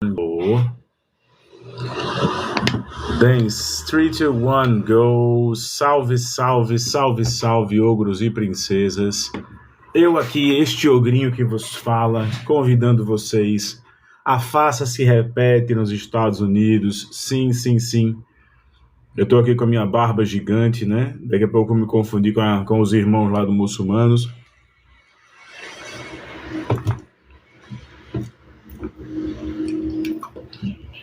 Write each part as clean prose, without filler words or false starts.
Boa. Dance 3, 2, 1, go! Salve, salve, salve, salve, ogros e princesas. Eu aqui, este ogrinho que vos fala, convidando vocês. A farsa se repete nos Estados Unidos. Sim, sim, sim. Eu tô aqui com a minha barba gigante, né? Daqui a pouco eu me confundi com os irmãos lá do Muçulmanos.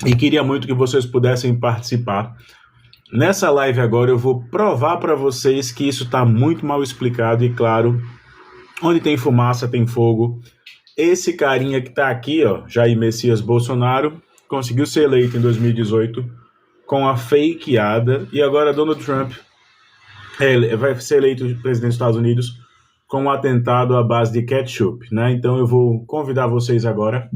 E queria muito que vocês pudessem participar. Nessa live agora eu vou provar para vocês que isso está muito mal explicado e claro, onde tem fumaça tem fogo. Esse carinha que está aqui, ó, Jair Messias Bolsonaro, conseguiu ser eleito em 2018 com a fakeada e agora Donald Trump vai ser eleito presidente dos Estados Unidos com um atentado à base de ketchup, né? Então eu vou convidar vocês agora.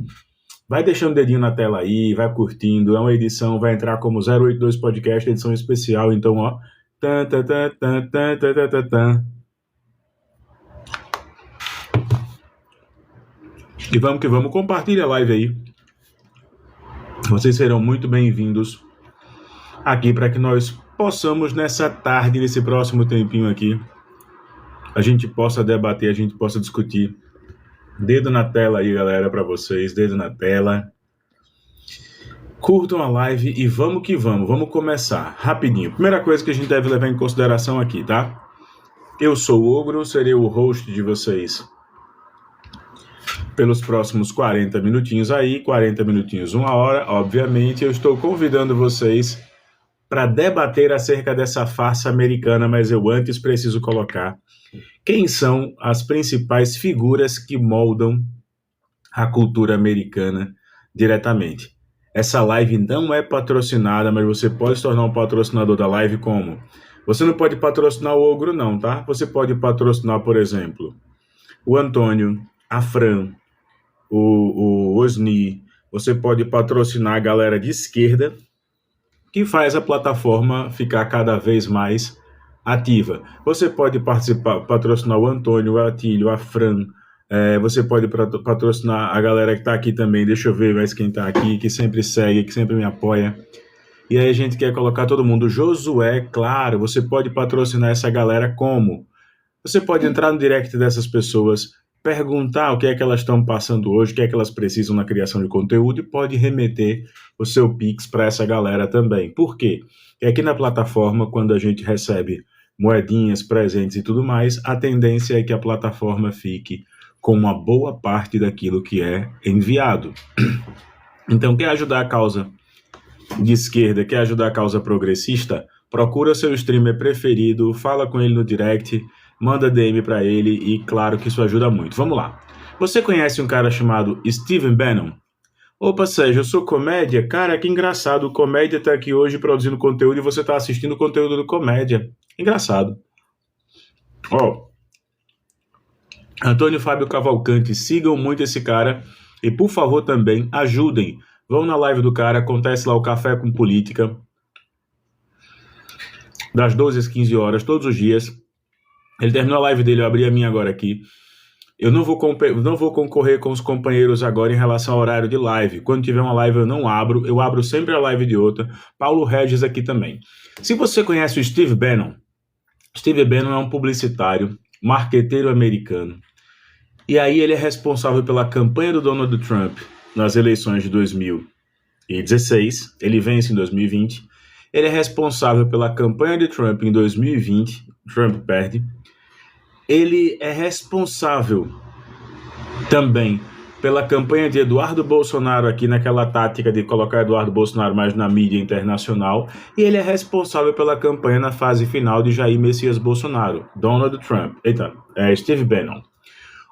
Vai deixando o dedinho na tela aí, vai curtindo. É uma edição, vai entrar como 082 Podcast, edição especial. Então, ó. E vamos que vamos. Compartilha a live aí. Vocês serão muito bem-vindos aqui para que nós possamos, nessa tarde, nesse próximo tempinho aqui, a gente possa debater, a gente possa discutir. Dedo na tela aí, galera, para vocês. Dedo na tela. Curtam a live e vamos que vamos. Vamos começar rapidinho. Primeira coisa que a gente deve levar em consideração aqui, tá? Eu sou o Ogro, serei o host de vocês pelos próximos 40 minutinhos aí. 40 minutinhos, 1 hora. Obviamente, eu estou convidando vocês para debater acerca dessa farsa americana, mas eu antes preciso colocar quem são as principais figuras que moldam a cultura americana diretamente. Essa live não é patrocinada, mas você pode se tornar um patrocinador da live como? Você não pode patrocinar o Ogro não, tá? Você pode patrocinar, por exemplo, o Antônio, a Fran, o Osni. Você pode patrocinar a galera de esquerda que faz a plataforma ficar cada vez mais ativa. Você pode patrocinar o Antônio, o Atílio, a Fran. Você pode patrocinar a galera que está aqui também. Deixa eu ver mais quem está aqui, que sempre segue, que sempre me apoia. E aí a gente quer colocar todo mundo. Josué, claro, você pode patrocinar essa galera como? Você pode entrar no direct dessas pessoas, perguntar o que é que elas estão passando hoje, o que é que elas precisam na criação de conteúdo e pode remeter o seu Pix para essa galera também. Por quê? Porque aqui na plataforma, quando a gente recebe moedinhas, presentes e tudo mais, a tendência é que a plataforma fique com uma boa parte daquilo que é enviado. Então, quer ajudar a causa de esquerda, quer ajudar a causa progressista? Procura seu streamer preferido, fala com ele no direct, manda DM para ele e claro que isso ajuda muito. Vamos lá. Você conhece um cara chamado Steve Bannon? Opa, Sérgio, eu sou comédia? Cara, que engraçado, o Comédia tá aqui hoje produzindo conteúdo e você tá assistindo o conteúdo do Comédia. Engraçado. Ó, Antônio Fábio Cavalcante, sigam muito esse cara e, por favor, também ajudem. Vão na live do cara, acontece lá o Café com Política, das 12 às 15 horas, todos os dias. Ele terminou a live dele, eu abri a minha agora aqui. Eu não vou concorrer com os companheiros agora em relação ao horário de live. Quando tiver uma live eu não abro, eu abro sempre a live de outra. Paulo Regis aqui também. Se você conhece o Steve Bannon é um publicitário, marqueteiro americano. E aí ele é responsável pela campanha do Donald Trump nas eleições de 2016. Ele vence em 2020. Ele é responsável pela campanha de Trump em 2020. Trump perde. Ele é responsável também pela campanha de Eduardo Bolsonaro aqui naquela tática de colocar Eduardo Bolsonaro mais na mídia internacional. E ele é responsável pela campanha na fase final de Jair Messias Bolsonaro, Donald Trump. Steve Bannon.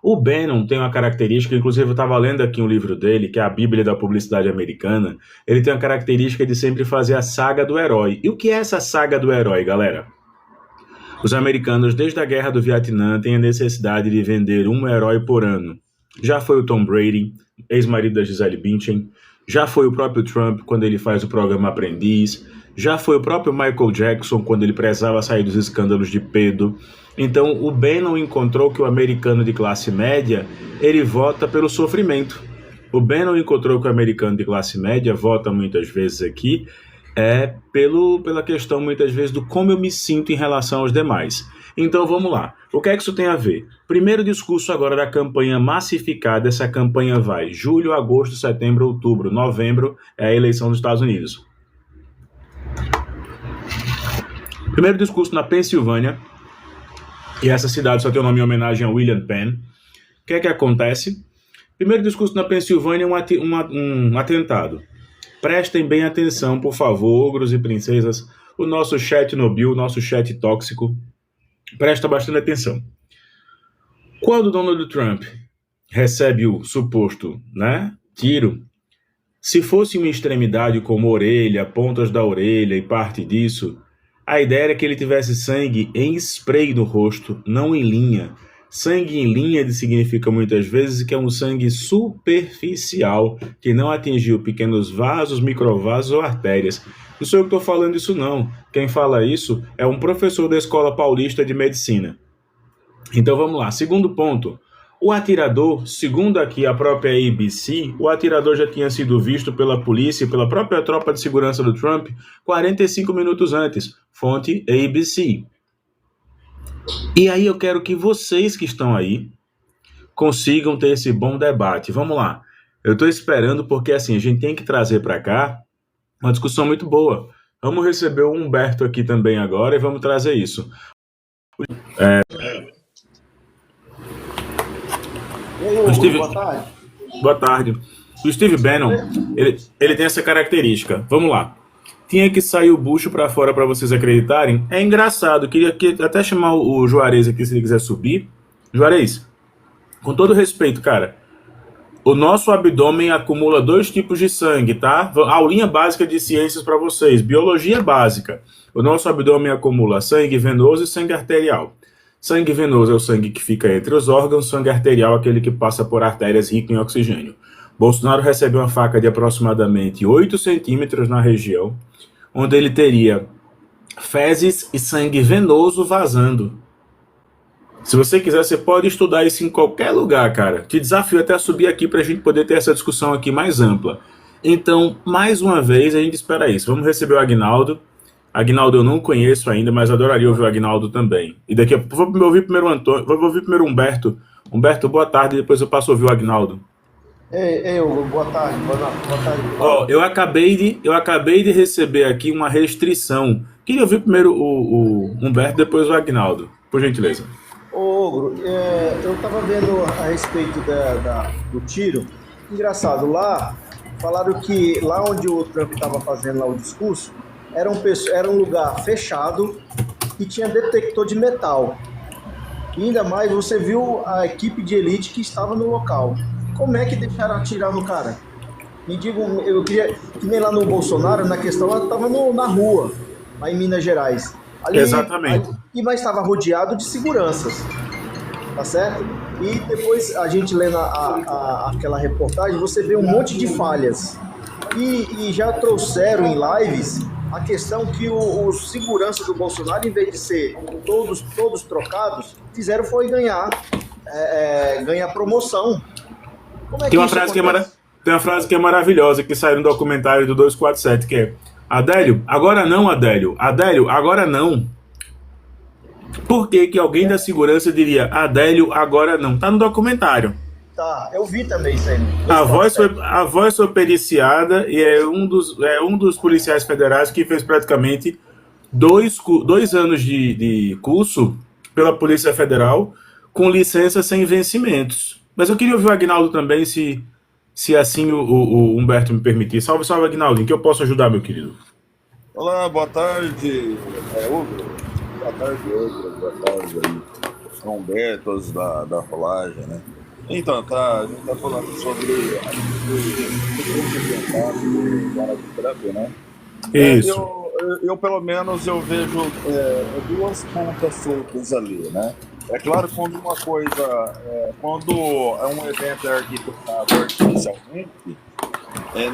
O Bannon tem uma característica, inclusive eu estava lendo aqui um livro dele, que é a Bíblia da Publicidade Americana. Ele tem a característica de sempre fazer a saga do herói. E o que é essa saga do herói, galera? Os americanos, desde a Guerra do Vietnã, têm a necessidade de vender um herói por ano. Já foi o Tom Brady, ex-marido da Gisele Bündchen. Já foi o próprio Trump, quando ele faz o programa Aprendiz. Já foi o próprio Michael Jackson, quando ele precisava sair dos escândalos de pedo. Então, o Bannon encontrou que o americano de classe média, ele vota pelo sofrimento. O Bannon encontrou que o americano de classe média vota muitas vezes aqui pela questão, muitas vezes, do como eu me sinto em relação aos demais. Então, vamos lá. O que é que isso tem a ver? Primeiro discurso agora da campanha massificada. Essa campanha vai julho, agosto, setembro, outubro, novembro, é a eleição dos Estados Unidos. Primeiro discurso na Pensilvânia, e essa cidade só tem o nome em homenagem a William Penn. O que é que acontece? Primeiro discurso na Pensilvânia, um atentado. Prestem bem atenção, por favor, ogros e princesas. O nosso chat Nobil, o nosso chat tóxico, presta bastante atenção. Quando Donald Trump recebe o suposto, tiro, se fosse uma extremidade como orelha, pontas da orelha e parte disso, a ideia era que ele tivesse sangue em spray no rosto, não em linha. Sangue em linha significa muitas vezes que é um sangue superficial, que não atingiu pequenos vasos, microvasos ou artérias. Não sou eu que estou falando isso não. Quem fala isso é um professor da Escola Paulista de Medicina. Então vamos lá. Segundo ponto. O atirador, segundo aqui a própria ABC, o atirador já tinha sido visto pela polícia e pela própria tropa de segurança do Trump 45 minutos antes. Fonte ABC. E aí eu quero que vocês que estão aí consigam ter esse bom debate. Vamos lá. Eu estou esperando porque assim, a gente tem que trazer para cá uma discussão muito boa. Vamos receber o Humberto aqui também agora e vamos trazer isso. E aí, Hugo, boa tarde. Boa tarde. O Steve Bannon, ele tem essa característica. Vamos lá. Tinha que sair o bucho para fora para vocês acreditarem. É engraçado. Queria até chamar o Juarez aqui se ele quiser subir. Juarez, com todo respeito, cara. O nosso abdômen acumula 2 tipos de sangue, tá? Aulinha básica de ciências para vocês. Biologia básica. O nosso abdômen acumula sangue venoso e sangue arterial. Sangue venoso é o sangue que fica entre os órgãos. Sangue arterial é aquele que passa por artérias ricas em oxigênio. Bolsonaro recebeu uma faca de aproximadamente 8 centímetros na região, onde ele teria fezes e sangue venoso vazando. Se você quiser, você pode estudar isso em qualquer lugar, cara. Te desafio até a subir aqui para a gente poder ter essa discussão aqui mais ampla. Então, mais uma vez, a gente espera isso. Vamos receber o Agnaldo. Agnaldo eu não conheço ainda, mas adoraria ouvir o Agnaldo também. E daqui a pouco vou ouvir primeiro o Antônio, vou ouvir primeiro o Humberto. Humberto, boa tarde, depois eu passo a ouvir o Agnaldo. Ei, Hugo, boa tarde. Boa tarde. Eu acabei de receber aqui uma restrição. Queria ouvir primeiro o Humberto, depois o Agnaldo, por gentileza. Ô, Hugo, eu estava vendo a respeito do tiro. Engraçado, lá falaram que lá onde o Trump estava fazendo lá o discurso, era um lugar fechado e tinha detector de metal. E ainda mais, você viu a equipe de elite que estava no local. Como é que deixaram atirar no cara? Me digam, eu queria, que nem lá no Bolsonaro, na questão, ela estava na rua, lá em Minas Gerais. Ali, Exatamente. Mas estava rodeado de seguranças, tá certo? E depois a gente lendo aquela reportagem, você vê um monte de falhas. E já trouxeram em lives a questão que os seguranças do Bolsonaro, em vez de ser todos trocados, fizeram foi ganhar promoção. Como é Tem que uma frase que é maravilhosa, que saiu no documentário do 247, que é: Adélio, agora não, Adélio. Adélio, agora não. Por que alguém da segurança diria Adélio, agora não? Tá no documentário. Tá, eu vi também isso aí. A voz foi periciada e é um dos policiais federais que fez praticamente 2 anos de curso pela Polícia Federal com licença sem vencimentos. Mas eu queria ouvir o Agnaldo também, se assim o Humberto me permitir. Salve, salve, Agnaldo. Em que eu posso ajudar, meu querido? Olá, boa tarde, Hugo. Boa tarde, Hugo. Boa tarde aí, Humberto, da rolagem, né? Então, a gente tá falando sobre o Trump, né? Isso. Eu, pelo menos, eu vejo 2 pontas soltas ali, né? É claro, quando quando é um evento arquitetado artificialmente,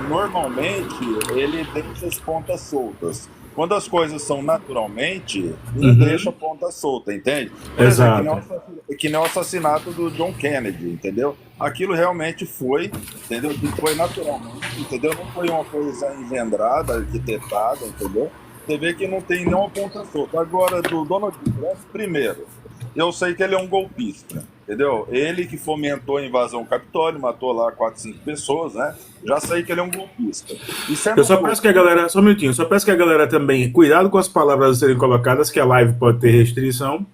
normalmente ele deixa as pontas soltas. Quando as coisas são naturalmente, não deixa a ponta solta, entende? Por Exato. exemplo, que nem o assassinato do John Kennedy, entendeu? Aquilo realmente foi, entendeu? Que foi naturalmente, entendeu? Não foi uma coisa engendrada, arquitetada, entendeu? Você vê que não tem nenhuma ponta solta. Agora, do Donald Trump, primeiro, eu sei que ele é um golpista, entendeu? Ele que fomentou a invasão ao Capitólio, matou lá 4, 5 pessoas, né? Já sei que ele é um golpista. E sendo Eu só peço que a galera, só um minutinho, só peço que a galera também, cuidado com as palavras a serem colocadas, que a live pode ter restrição.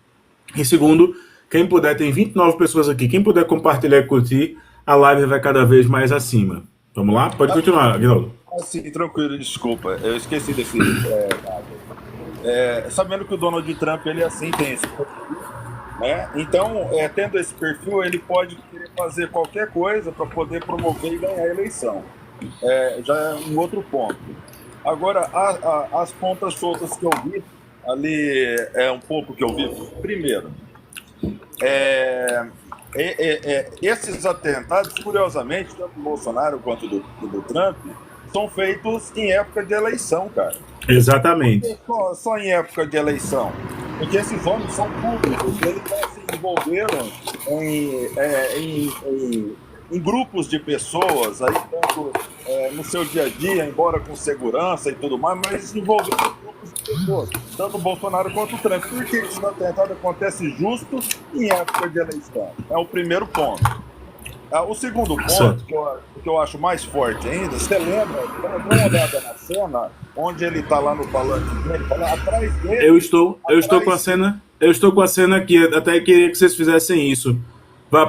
E segundo, quem puder, tem 29 pessoas aqui, quem puder compartilhar e curtir, a live vai cada vez mais acima. Vamos lá? Pode continuar, Aguinaldo. Assim, tranquilo, desculpa. Eu esqueci desse dado. Sabendo que o Donald Trump, ele assim, tem esse perfil, né? Então, tendo esse perfil, ele pode querer fazer qualquer coisa para poder promover e ganhar a eleição. Já é um outro ponto. Agora, as pontas soltas que eu vi, ali é um pouco que eu vi. Primeiro, esses atentados, curiosamente, tanto do Bolsonaro quanto do Trump, são feitos em época de eleição, cara. Exatamente. Só em época de eleição. Porque esses homens são públicos, eles se envolveram em grupos de pessoas, aí tanto no seu dia a dia, embora com segurança e tudo mais, mas se envolveram em grupos de pessoas, tanto o Bolsonaro quanto o Trump. Por que esse atentado acontece justo em época de eleição? É o primeiro ponto. O segundo ponto, que eu acho mais forte ainda, você lembra? Dá uma olhada na cena, onde ele está lá no palanque dele, atrás dele. Eu estou com a cena aqui, até queria que vocês fizessem isso.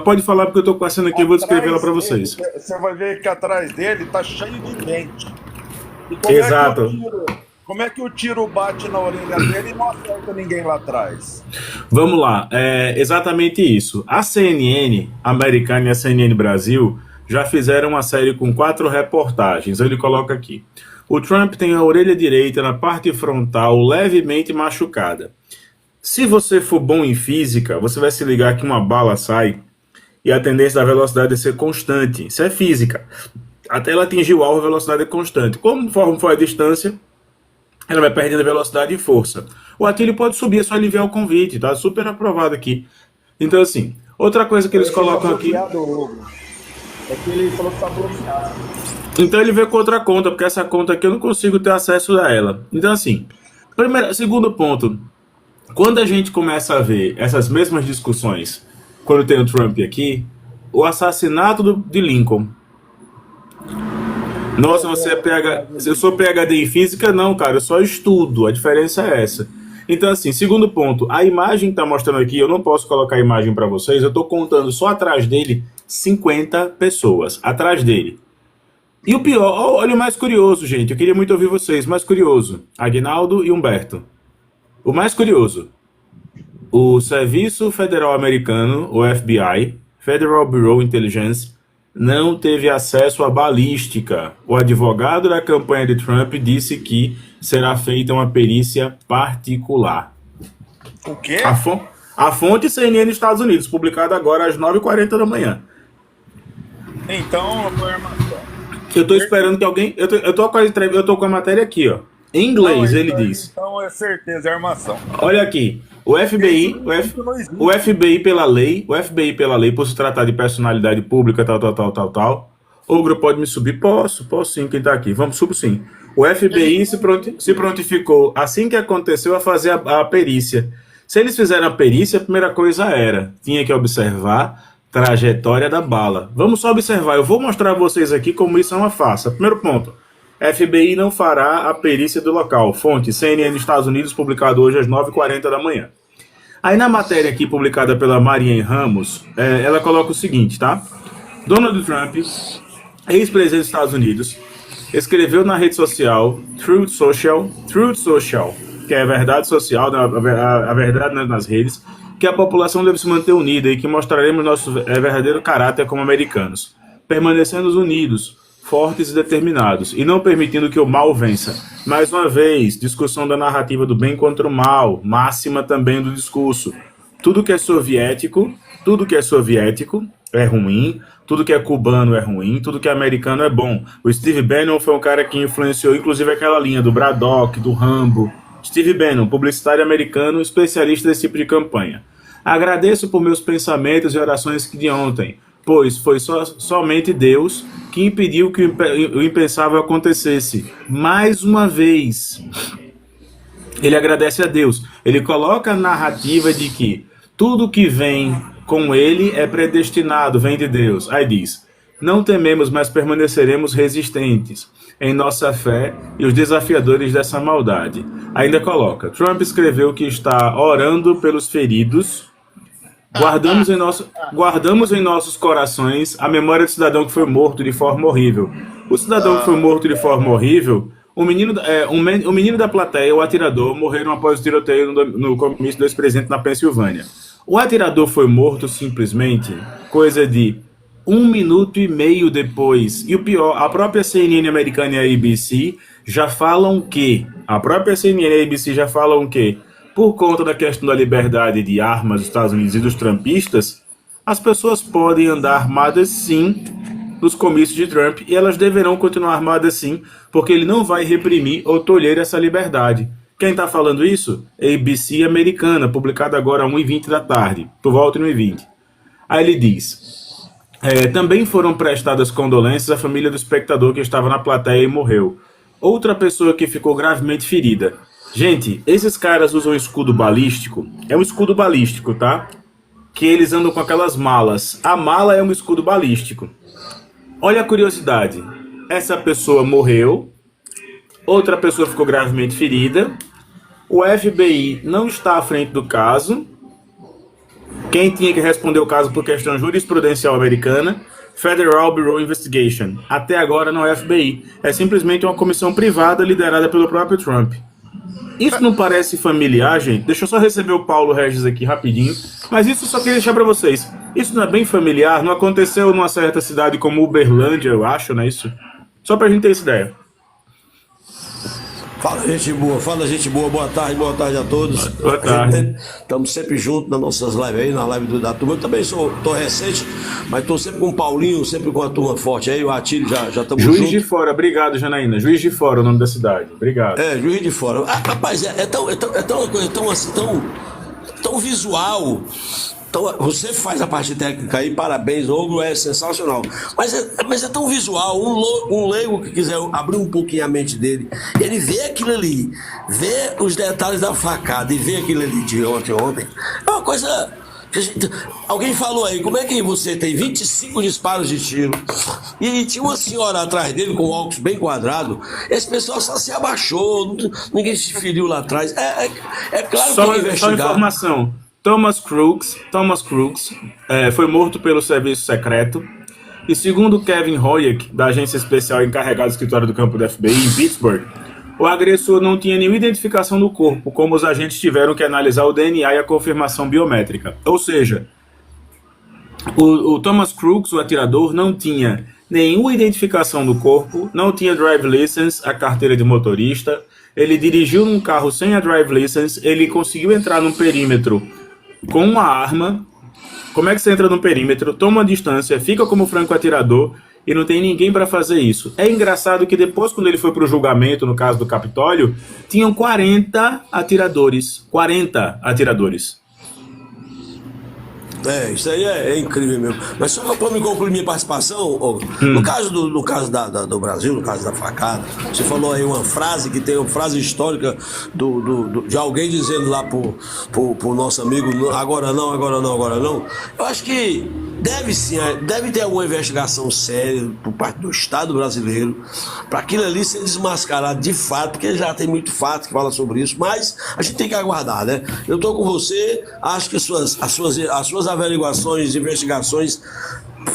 Pode falar, porque eu estou com a cena aqui, eu vou descrever ela para vocês. Você vai ver que atrás dele está cheio de dente. Exato. Como é que o tiro bate na orelha dele e não acerta ninguém lá atrás? Vamos lá, exatamente isso. A CNN americana e a CNN Brasil já fizeram uma série com 4 reportagens. Ele coloca aqui: o Trump tem a orelha direita na parte frontal levemente machucada. Se você for bom em física, você vai se ligar que uma bala sai e a tendência da velocidade é ser constante. Isso é física. Até ela atingir o alvo, a velocidade é constante. Conforme for a distância, ela vai perdendo velocidade e força. O Atílio pode subir, é só aliviar o convite, tá super aprovado aqui. Então, assim, outra coisa que eles colocam aqui... É que ele falou que tá bloqueado. Então ele veio com outra conta, porque essa conta aqui eu não consigo ter acesso a ela. Então, assim, segundo ponto, quando a gente começa a ver essas mesmas discussões, quando tem o Trump aqui, o assassinato de Lincoln... Nossa, eu sou PhD em física? Não, cara, eu só estudo, a diferença é essa. Então, assim, segundo ponto, a imagem que tá mostrando aqui, eu não posso colocar a imagem para vocês, eu tô contando só atrás dele 50 pessoas, atrás dele. E o pior, olha o mais curioso, gente, eu queria muito ouvir vocês, mais curioso, Aguinaldo e Humberto. O mais curioso, o Serviço Federal Americano, o FBI, Federal Bureau of Intelligence, não teve acesso à balística. O advogado da campanha de Trump disse que será feita uma perícia particular. O quê? A fonte CNN Estados Unidos, publicada agora às 9h40 da manhã. Então, foi armação. Eu tô esperando que alguém... Eu tô com a matéria aqui, ó. Em inglês, ele diz. Então é certeza, é armação. Olha aqui. O FBI pela lei, por se tratar de personalidade pública, tal. Ogro, pode me subir? Posso sim, quem tá aqui. Vamos, subo sim. O FBI se prontificou, assim que aconteceu, a fazer a perícia. Se eles fizeram a perícia, a primeira coisa tinha que observar trajetória da bala. Vamos só observar, eu vou mostrar a vocês aqui como isso é uma farsa. Primeiro ponto. FBI não fará a perícia do local. Fonte, CNN Estados Unidos, publicado hoje às 9h40 da manhã. Aí na matéria aqui, publicada pela Marianne Ramos, ela coloca o seguinte, tá? Donald Trump, ex-presidente dos Estados Unidos, escreveu na rede social Truth Social, que é a verdade social, a verdade nas redes, que a população deve se manter unida e que mostraremos nosso verdadeiro caráter como americanos, permanecendo unidos, fortes e determinados, e não permitindo que o mal vença. Mais uma vez, discussão da narrativa do bem contra o mal, máxima também do discurso. Tudo que é soviético é ruim, tudo que é cubano é ruim, tudo que é americano é bom. O Steve Bannon foi um cara que influenciou, inclusive, aquela linha do Braddock, do Rambo. Steve Bannon, publicitário americano, especialista nesse tipo de campanha. Agradeço por meus pensamentos e orações de ontem, pois foi somente Deus que impediu que o impensável acontecesse. Mais uma vez, ele agradece a Deus. Ele coloca a narrativa de que tudo que vem com ele é predestinado, vem de Deus. Aí diz: não tememos, mas permaneceremos resistentes em nossa fé e os desafiadores dessa maldade. Ainda coloca: Trump escreveu que está orando pelos feridos. Guardamos em nossos corações a memória do cidadão que foi morto de forma horrível. O cidadão que foi morto de forma horrível, o menino da plateia, o atirador, morreram após o tiroteio no comício do ex-presidente na Pensilvânia. O atirador foi morto simplesmente coisa de 1 minuto e meio depois. E o pior, a própria CNN americana e a ABC já falam que por conta da questão da liberdade de armas dos Estados Unidos e dos trumpistas, as pessoas podem andar armadas sim nos comícios de Trump e elas deverão continuar armadas sim, porque ele não vai reprimir ou tolher essa liberdade. Quem está falando isso? ABC americana, publicada agora às 1h20 da tarde, por volta de 1h20. Aí ele diz: também foram prestadas condolências à família do espectador que estava na plateia e morreu. Outra pessoa que ficou gravemente ferida. Gente, esses caras usam escudo balístico. É um escudo balístico, tá? Que eles andam com aquelas malas. A mala é um escudo balístico. Olha a curiosidade. Essa pessoa morreu. Outra pessoa ficou gravemente ferida. O FBI não está à frente do caso. Quem tinha que responder o caso por questão jurisprudencial americana? Federal Bureau of Investigation. Até agora não é FBI. É simplesmente uma comissão privada liderada pelo próprio Trump. Isso não parece familiar, gente? Deixa eu só receber o Paulo Regis aqui rapidinho. Mas isso eu só queria deixar pra vocês. Isso não é bem familiar? Não aconteceu numa certa cidade como Uberlândia, eu acho, não é isso? Só pra gente ter essa ideia. Fala, gente boa, boa tarde a todos. Boa tarde. Estamos sempre juntos nas nossas lives aí, na live da turma. Eu também tô recente, mas tô sempre com o Paulinho, sempre com a turma forte aí, o Atílio, já estamos juntos. Juiz de Fora, obrigado, Janaína. Juiz de Fora, o nome da cidade. Obrigado. Juiz de Fora. Rapaz, é tão coisa tão visual. Então, você faz a parte técnica aí, parabéns, Ogro, é sensacional. Mas é tão visual, um leigo que quiser abrir um pouquinho a mente dele, ele vê aquilo ali, vê os detalhes da facada e vê aquilo ali de ontem. É uma coisa que alguém falou aí, como é que você tem 25 disparos de tiro e tinha uma senhora atrás dele com o óculos bem quadrado, esse pessoal só se abaixou, ninguém se feriu lá atrás. É claro que tem que investigar. Só informação. Thomas Crooks foi morto pelo serviço secreto e, segundo Kevin Hoyek, da agência especial encarregada do escritório do campo do FBI em Pittsburgh, o agressor não tinha nenhuma identificação do corpo, como os agentes tiveram que analisar o DNA e a confirmação biométrica. Ou seja, o Thomas Crooks, o atirador, não tinha nenhuma identificação do corpo, não tinha drive license, a carteira de motorista, ele dirigiu num carro sem a drive license, ele conseguiu entrar num perímetro com uma arma. Como é que você entra no perímetro, toma uma distância, fica como franco atirador e não tem ninguém para fazer isso? É engraçado que depois, quando ele foi para o julgamento, no caso do Capitólio, tinham 40 atiradores. 40 atiradores. Isso aí é incrível mesmo. Mas só para me concluir minha participação, no caso do Brasil, no caso da facada, você falou aí uma frase que tem uma frase histórica de alguém dizendo lá pro nosso amigo, agora não. Eu acho que deve ter alguma investigação séria por parte do Estado brasileiro para aquilo ali ser desmascarado de fato, porque já tem muito fato que fala sobre isso, mas a gente tem que aguardar, né? Eu tô com você, acho que as suas averiguações, investigações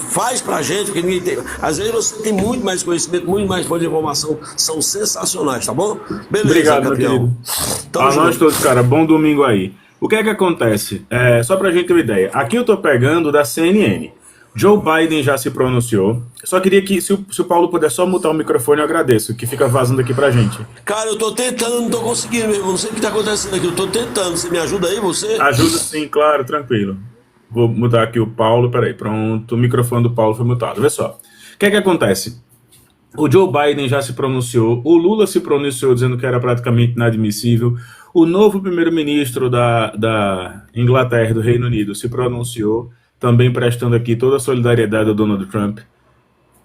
faz pra gente, porque ninguém tem. Às vezes você tem muito mais conhecimento, muito mais fonte de informação, são sensacionais, tá bom? Beleza, obrigado, campeão. Meu querido. A nós todos, cara, bom domingo aí. O que é que acontece? Só pra gente ter uma ideia, aqui eu tô pegando da CNN. Joe Biden já se pronunciou. Só queria que, se o Paulo puder só mutar o microfone, eu agradeço, que fica vazando aqui pra gente. Cara, eu tô tentando, não tô conseguindo mesmo, não sei o que tá acontecendo aqui, eu tô tentando, você me ajuda aí, você? Ajuda sim, claro, tranquilo. Vou mutar aqui o Paulo, peraí, pronto, o microfone do Paulo foi mutado. Vê só, o que é que acontece? O Joe Biden já se pronunciou, o Lula se pronunciou dizendo que era praticamente inadmissível, O novo primeiro-ministro da Inglaterra e do Reino Unido se pronunciou, também prestando aqui toda a solidariedade ao Donald Trump.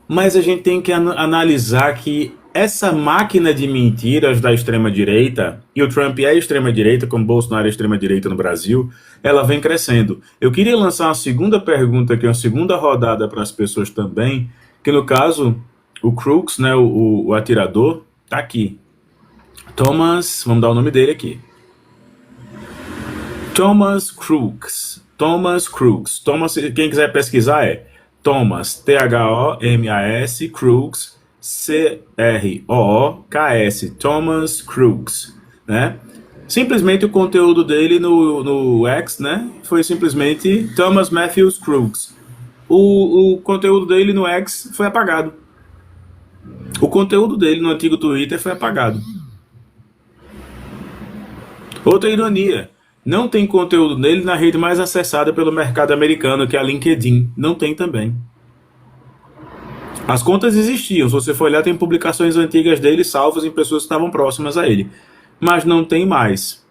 Mas a gente tem que analisar que essa máquina de mentiras da extrema-direita, e o Trump é extrema-direita, como Bolsonaro é extrema-direita no Brasil, ela vem crescendo. Eu queria lançar uma segunda pergunta aqui, uma segunda rodada para as pessoas também, que no caso, o Crooks, né, o atirador, tá aqui. Thomas, vamos dar o nome dele aqui. Thomas Crooks. Thomas Crooks. Thomas, quem quiser pesquisar é Thomas, Thomas, Crooks, Crooks, Thomas Crooks, né? Simplesmente o conteúdo dele no X, né? Foi simplesmente Thomas Matthews Crooks. O conteúdo dele no X foi apagado. O conteúdo dele no antigo Twitter foi apagado. Outra ironia. Não tem conteúdo nele na rede mais acessada pelo mercado americano, que é a LinkedIn. Não tem também. As contas existiam. Se você for olhar, tem publicações antigas dele salvas em pessoas que estavam próximas a ele. Mas não tem mais.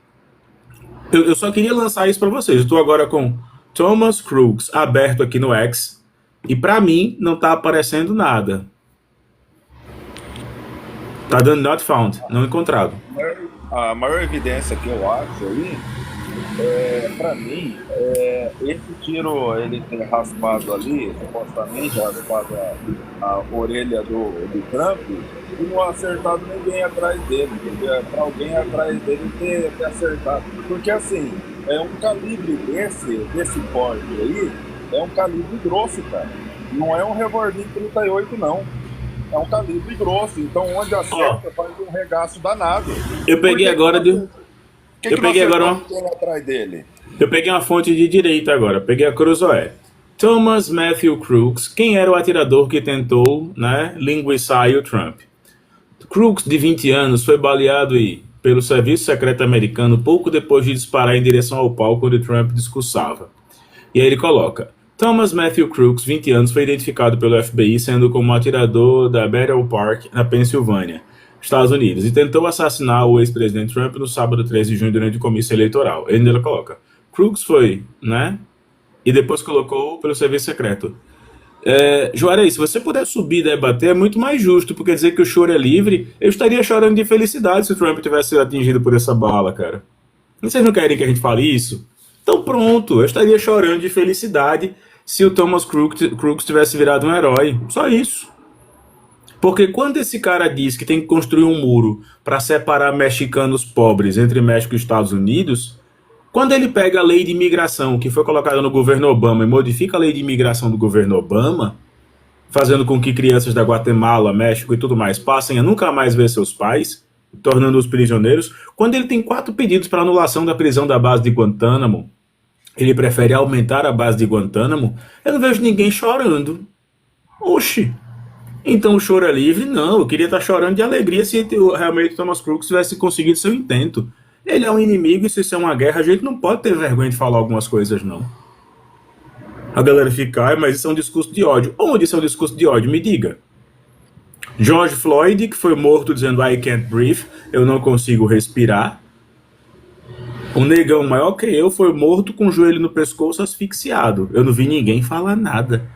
Eu só queria lançar isso para vocês. Eu estou agora com Thomas Crooks aberto aqui no X. E para mim, não está aparecendo nada. Tá dando not found. Não encontrado. A maior evidência que eu acho aí, para mim, esse tiro, ele ter raspado ali, supostamente raspado a orelha do Trump, e não acertado ninguém atrás dele, para alguém atrás dele ter acertado. Porque assim, um calibre desse porte aí, é um calibre grosso, cara. Não é um revolvinho 38, não. É um calibre grosso, então onde acerta faz um regaço danado. Eu peguei agora atrás dele? Eu peguei uma fonte de direita agora, peguei a Cruzoé. Thomas Matthew Crooks, quem era o atirador que tentou, né, linguiçar o Trump? Crooks, de 20 anos, foi baleado pelo Serviço Secreto Americano pouco depois de disparar em direção ao palco onde Trump discursava. E aí ele coloca: Thomas Matthew Crooks, 20 anos, foi identificado pelo FBI sendo como atirador da Battle Park, na Pensilvânia, Estados Unidos, e tentou assassinar o ex-presidente Trump no sábado 13 de junho durante o comício eleitoral. Ele ainda coloca: Crooks foi, né? E depois colocou pelo serviço secreto. Juarez, se você puder subir e debater, é muito mais justo, porque dizer que o choro é livre, eu estaria chorando de felicidade se o Trump tivesse sido atingido por essa bala, cara. E vocês não querem que a gente fale isso? Então pronto, eu estaria chorando de felicidade se o Thomas Crooks tivesse virado um herói. Só isso. Porque quando esse cara diz que tem que construir um muro para separar mexicanos pobres entre México e Estados Unidos, quando ele pega a lei de imigração que foi colocada no governo Obama e modifica a lei de imigração do governo Obama, fazendo com que crianças da Guatemala, México e tudo mais passem a nunca mais ver seus pais, tornando-os prisioneiros, quando ele tem 4 pedidos para anulação da prisão da base de Guantánamo, ele prefere aumentar a base de Guantánamo, eu não vejo ninguém chorando. Oxi. Então o choro é livre? Não, eu queria estar chorando de alegria se realmente Thomas Crooks tivesse conseguido seu intento. Ele é um inimigo e se isso é uma guerra, a gente não pode ter vergonha de falar algumas coisas, não. A galera fica, mas isso é um discurso de ódio. Onde isso é um discurso de ódio? Me diga. George Floyd, que foi morto dizendo I can't breathe, eu não consigo respirar. Um negão maior que eu foi morto com o joelho no pescoço asfixiado. Eu não vi ninguém falar nada.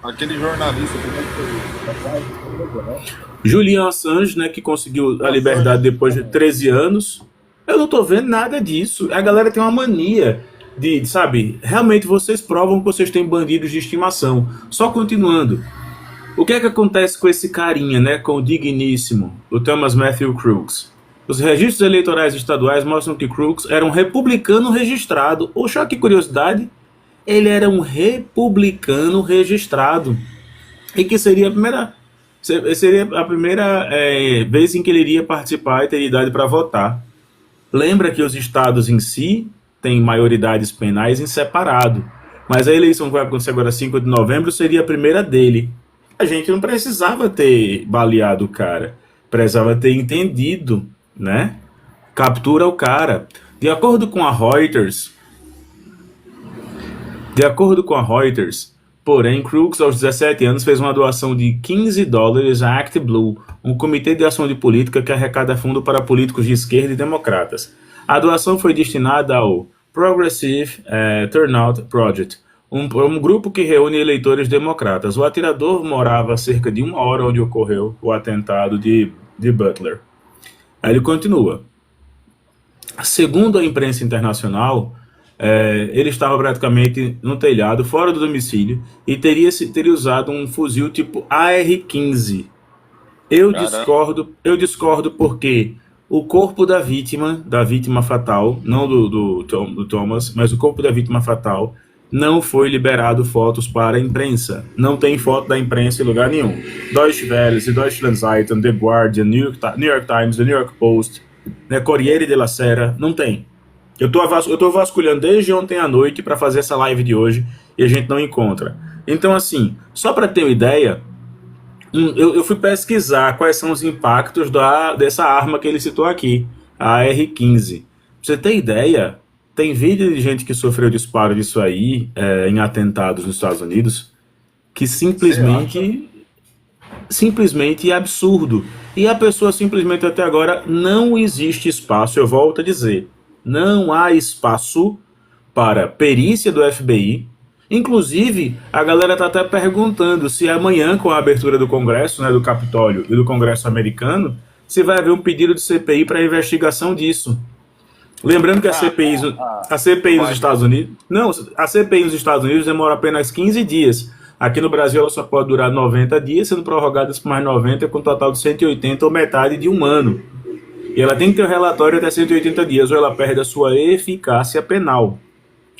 Aquele jornalista que Julian Assange, né, que conseguiu a liberdade depois de 13 anos. Eu não tô vendo nada disso. A galera tem uma mania de, sabe, realmente vocês provam que vocês têm bandidos de estimação. Só continuando. O que é que acontece com esse carinha, né, com o digníssimo, o Thomas Matthew Crooks? Os registros eleitorais estaduais mostram que Crooks era um republicano registrado. Oxa, que curiosidade. Ele era um republicano registrado. E que seria a primeira vez em que ele iria participar e ter idade para votar. Lembra que os estados em si têm maioridades penais em separado. Mas a eleição que vai acontecer agora 5 de novembro seria a primeira dele. A gente não precisava ter baleado o cara. Precisava ter entendido, né? Captura o cara. De acordo com a Reuters, Porém, Crooks, aos 17 anos, fez uma doação de $15 à Act Blue, um comitê de ação de política que arrecada fundo para políticos de esquerda e democratas. A doação foi destinada ao Progressive Turnout Project, um grupo que reúne eleitores democratas. O atirador morava a cerca de 1 hora onde ocorreu o atentado de Butler. Aí ele continua. Segundo a imprensa internacional, ele estava praticamente no telhado, fora do domicílio, e teria usado um fuzil tipo AR-15. Eu discordo porque o corpo da vítima fatal, não do Thomas, mas o corpo da vítima fatal, não foi liberado fotos para a imprensa. Não tem foto da imprensa em lugar nenhum. Deutsche Welle, Deutschland Zeitung, The Guardian, New York Times, The New York Post, Corriere della Sera, não tem. Eu tô vasculhando desde ontem à noite para fazer essa live de hoje e a gente não encontra. Então, assim, só para ter uma ideia, eu fui pesquisar quais são os impactos dessa arma que ele citou aqui, a AR-15. Pra você ter ideia, tem vídeo de gente que sofreu disparo disso aí em atentados nos Estados Unidos que simplesmente é absurdo. E a pessoa simplesmente até agora não existe espaço, eu volto a dizer, não há espaço para perícia do FBI. Inclusive, a galera está até perguntando se amanhã, com a abertura do Congresso, né, do Capitólio e do Congresso americano, se vai haver um pedido de CPI para investigação disso. Lembrando que a CPI nos Estados Unidos... Não, a CPI nos Estados Unidos demora apenas 15 dias. Aqui no Brasil ela só pode durar 90 dias, sendo prorrogadas por mais 90, com um total de 180 ou metade de um ano. E ela tem que ter um relatório até 180 dias, ou ela perde a sua eficácia penal.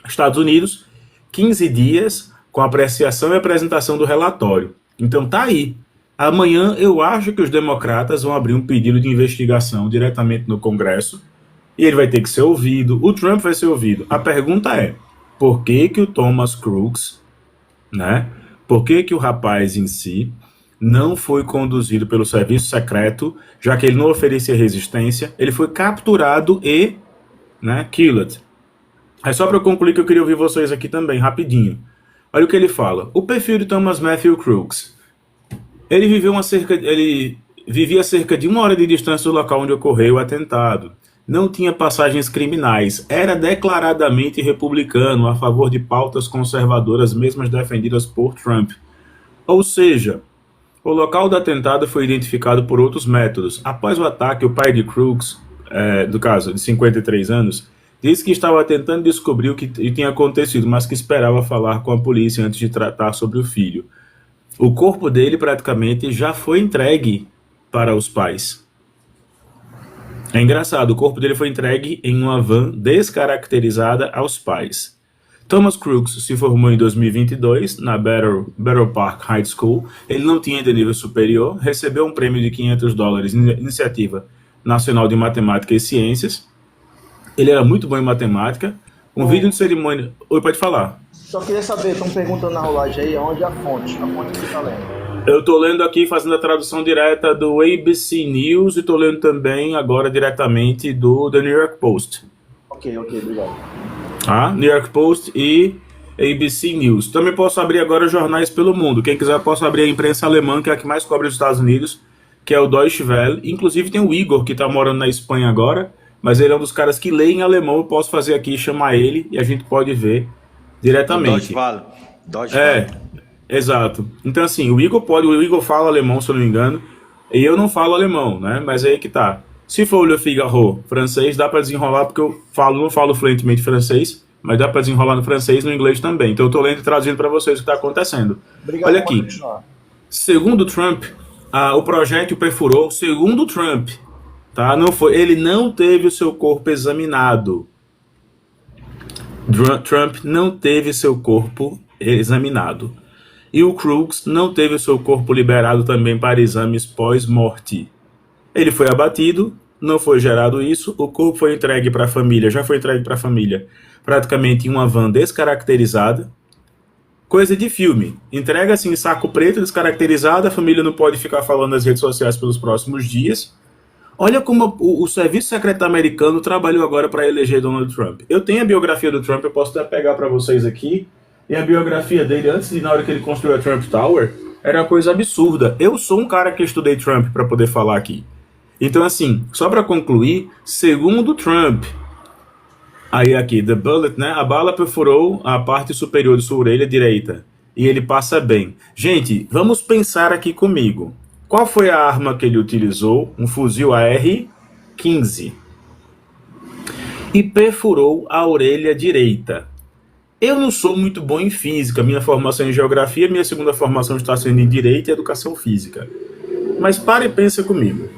Estados Unidos, 15 dias com apreciação e apresentação do relatório. Então tá aí. Amanhã eu acho que os democratas vão abrir um pedido de investigação diretamente no Congresso e ele vai ter que ser ouvido. O Trump vai ser ouvido. A pergunta é, por que o Thomas Crooks, né? Por que o rapaz em si não foi conduzido pelo serviço secreto, já que ele não oferecia resistência? Ele foi capturado e, né, killed. Aí só para eu concluir que eu queria ouvir vocês aqui também, rapidinho. Olha o que ele fala. O perfil de Thomas Matthew Crooks. Ele vivia a cerca de 1 hora de distância do local onde ocorreu o atentado. Não tinha passagens criminais. Era declaradamente republicano, a favor de pautas conservadoras, mesmas defendidas por Trump. Ou seja, o local do atentado foi identificado por outros métodos. Após o ataque, o pai de Crooks, do caso, de 53 anos, disse que estava tentando descobrir o que tinha acontecido, mas que esperava falar com a polícia antes de tratar sobre o filho. O corpo dele praticamente já foi entregue para os pais. É engraçado, o corpo dele foi entregue em uma van descaracterizada aos pais. Thomas Crooks se formou em 2022 na Battle Park High School. Ele não tinha ainda nível superior, recebeu um prêmio de $500 em Iniciativa Nacional de Matemática e Ciências. Ele era muito bom em matemática. Um vídeo de cerimônia... Oi, pode falar. Só queria saber, estão perguntando na rolagem aí, onde é a fonte que você está lendo? Eu estou lendo aqui, fazendo a tradução direta do ABC News e estou lendo também agora diretamente do The New York Post. Ok, obrigado. New York Post e ABC News. Também posso abrir agora jornais pelo mundo. Quem quiser, posso abrir a imprensa alemã, que é a que mais cobre os Estados Unidos, que é o Deutsche Welle. Inclusive tem o Igor, que está morando na Espanha agora, mas ele é um dos caras que lê em alemão. Eu posso fazer aqui, chamar ele, e a gente pode ver diretamente. Deutsche Welle. Exato. Então, assim, o Igor fala alemão, se eu não me engano, e eu não falo alemão, né? Mas aí que tá. Se for o Le Figaro francês, dá para desenrolar, porque eu não falo fluentemente francês, mas dá para desenrolar no francês e no inglês também. Então eu tô lendo e traduzindo para vocês o que está acontecendo. Obrigado. Olha aqui. Segundo Trump, o projétil perfurou. Segundo Trump, tá? Ele não teve o seu corpo examinado. Trump não teve seu corpo examinado. E o Crooks não teve o seu corpo liberado também para exames pós-morte. Ele foi abatido, não foi gerado isso, o corpo foi entregue para a família, já foi entregue para a família, praticamente em uma van descaracterizada. Coisa de filme. Entrega assim, saco preto, descaracterizado, a família não pode ficar falando nas redes sociais pelos próximos dias. Olha como o Serviço Secreto americano trabalhou agora para eleger Donald Trump. Eu tenho a biografia do Trump, eu posso até pegar para vocês aqui, E a biografia dele, antes de na hora que ele construiu a Trump Tower, era uma coisa absurda. Eu sou um cara que estudei Trump para poder falar aqui. Então, assim, só para concluir, segundo Trump, aí aqui, the bullet, né? A bala perfurou a parte superior de sua orelha direita. E ele passa bem. Gente, vamos pensar aqui comigo. Qual foi a arma que ele utilizou? Um fuzil AR-15. E perfurou a orelha direita. Eu não sou muito bom em física. Minha formação é em geografia, minha segunda formação está sendo em direito e educação física. Mas pare e pensa comigo.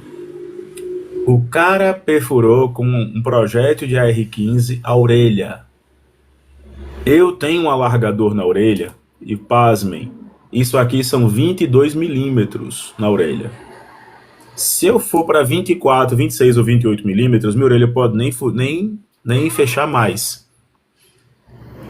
O cara perfurou com um projétil de AR-15 a orelha. Eu tenho um alargador na orelha e, pasmem, isso aqui são 22 milímetros na orelha. Se eu for para 24, 26 ou 28 milímetros, minha orelha pode nem fechar mais.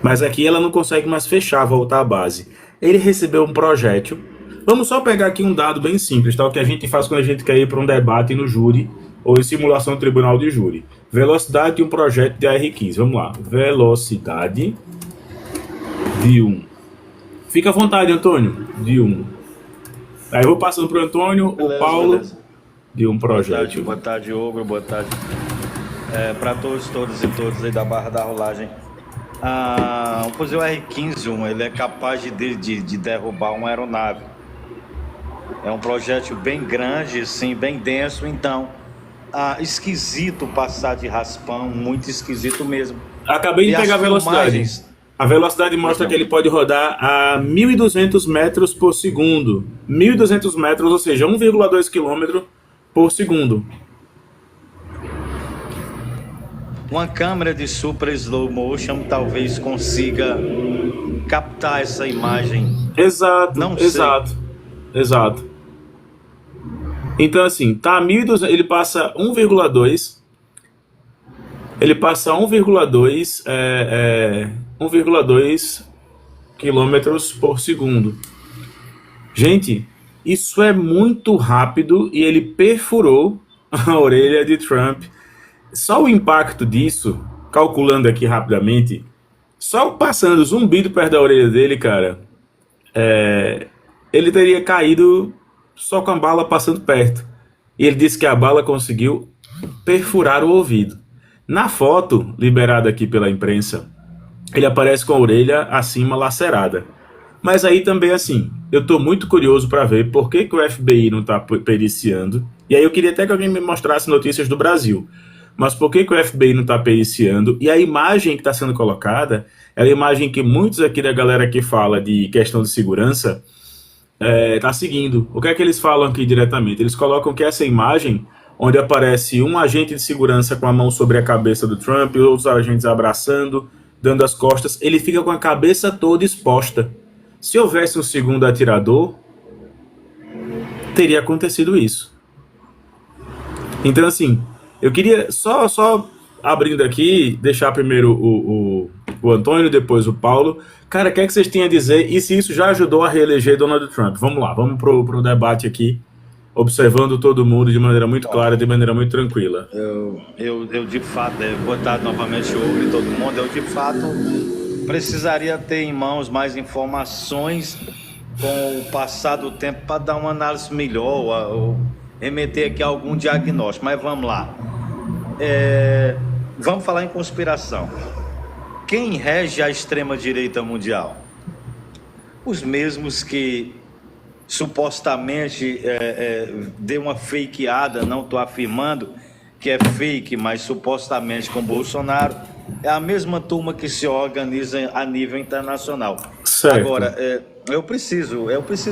Mas aqui ela não consegue mais fechar, voltar à base. Ele recebeu um projétil. Vamos só pegar aqui um dado bem simples, tá? O que a gente faz quando a gente quer ir para um debate no júri ou em simulação do tribunal de júri. Velocidade de um projétil de AR-15. Vamos lá. Velocidade de um. Fica à vontade, Antônio. De um. Aí eu vou passando para o Antônio, Beleza, o Paulo, beleza. de um projétil. Boa tarde, Ogro. Boa tarde. Para todos e todas aí da Barra da Rolagem. O fuzil R-15, ele é capaz de derrubar uma aeronave. É um projétil bem grande, assim, bem denso, então esquisito passar de raspão, muito esquisito mesmo. Acabei de E pegar a as velocidade. filmagens- A velocidade mostra que ele pode rodar a 1.200 metros por segundo. 1.200 metros, ou seja, 1,2 km por segundo. Uma câmera de super slow motion talvez consiga captar essa imagem. Exato, Não sei. exato. Então assim, tá 1.200, ele passa 1,2. Ele passa 1,2 quilômetros por segundo. Gente, isso é muito rápido e ele perfurou a orelha de Trump. Só o impacto disso, calculando aqui rapidamente, só passando zumbido perto da orelha dele, cara, ele teria caído só com a bala passando perto. E ele disse que a bala conseguiu perfurar o ouvido. Na foto, liberada aqui pela imprensa, ele aparece com a orelha acima lacerada. Mas aí também, assim, eu estou muito curioso para ver por que o FBI não está periciando. E aí eu queria até que alguém me mostrasse notícias do Brasil. Mas por que o FBI não está periciando? E a imagem que está sendo colocada é a imagem que muitos aqui da galera que fala de questão de segurança está seguindo. O que é que eles falam aqui diretamente? Eles colocam que essa imagem, onde aparece um agente de segurança com a mão sobre a cabeça do Trump e outros agentes abraçando, dando as costas, ele fica com a cabeça toda exposta. Se houvesse um segundo atirador, teria acontecido isso. Então, assim, eu queria só abrindo aqui, deixar primeiro o Antônio, depois o Paulo. Cara, o que é que vocês têm a dizer e se isso já ajudou a reeleger Donald Trump? Vamos lá, vamos pro debate aqui, observando todo mundo de maneira muito clara, de maneira muito tranquila. Eu de fato, boa tarde novamente, Ogro e todo mundo, eu de fato precisaria ter em mãos mais informações com o passar do tempo para dar uma análise melhor, ou remeter aqui a algum diagnóstico, mas vamos lá. Vamos falar em conspiração. Quem rege a extrema-direita mundial? Os mesmos que supostamente deu uma fakeada, não estou afirmando que é fake, mas supostamente com Bolsonaro, é a mesma turma que se organiza a nível internacional. Certo. Agora, eu preciso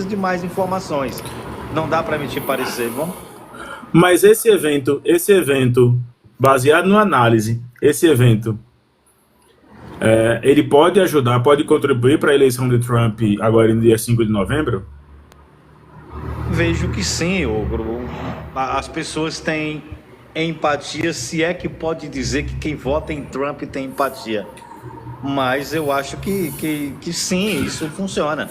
de mais informações. Não dá para emitir parecer, vamos? Mas esse evento, baseado na análise, esse evento, ele pode ajudar, pode contribuir para a eleição de Trump agora no dia 5 de novembro? Vejo que sim, Ogro. As pessoas têm empatia, se é que pode dizer que quem vota em Trump tem empatia. Mas eu acho que sim, isso funciona.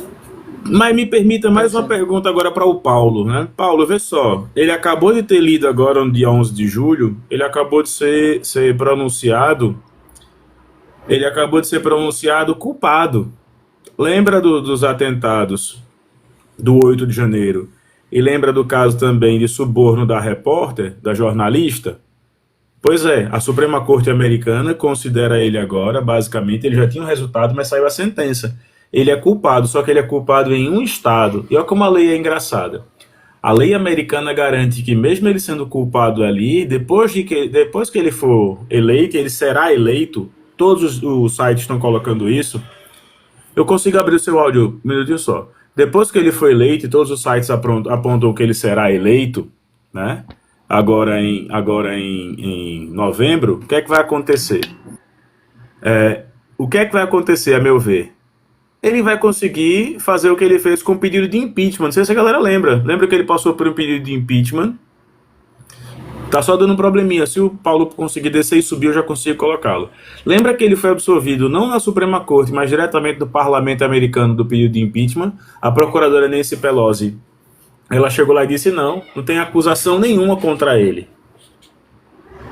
Mas me permita mais uma pergunta agora para o Paulo, né? Paulo, vê só, ele acabou de ter lido agora no dia 11 de julho, ele acabou de ser pronunciado culpado lembra dos atentados do 8 de janeiro e lembra do caso também de suborno da repórter, da jornalista? Pois é, a Suprema Corte Americana considera ele agora, basicamente, ele já tinha um resultado, mas saiu a sentença. Ele é culpado, só que ele é culpado em um estado. E olha como a lei é engraçada. A lei americana garante que mesmo ele sendo culpado ali, depois que ele for eleito, ele será eleito, todos os sites estão colocando isso. Eu consigo abrir o seu áudio um minutinho só. Depois que ele foi eleito, e todos os sites apontam que ele será eleito, né? Agora em novembro, o que é que vai acontecer? O que é que vai acontecer, a meu ver? Ele vai conseguir fazer o que ele fez com o pedido de impeachment. Não sei se a galera lembra. Lembra que ele passou por um pedido de impeachment? Tá só dando um probleminha. Se o Paulo conseguir descer e subir, eu já consigo colocá-lo. Lembra que ele foi absolvido não na Suprema Corte, mas diretamente do parlamento americano do pedido de impeachment? A procuradora Nancy Pelosi, ela chegou lá e disse não tem acusação nenhuma contra ele.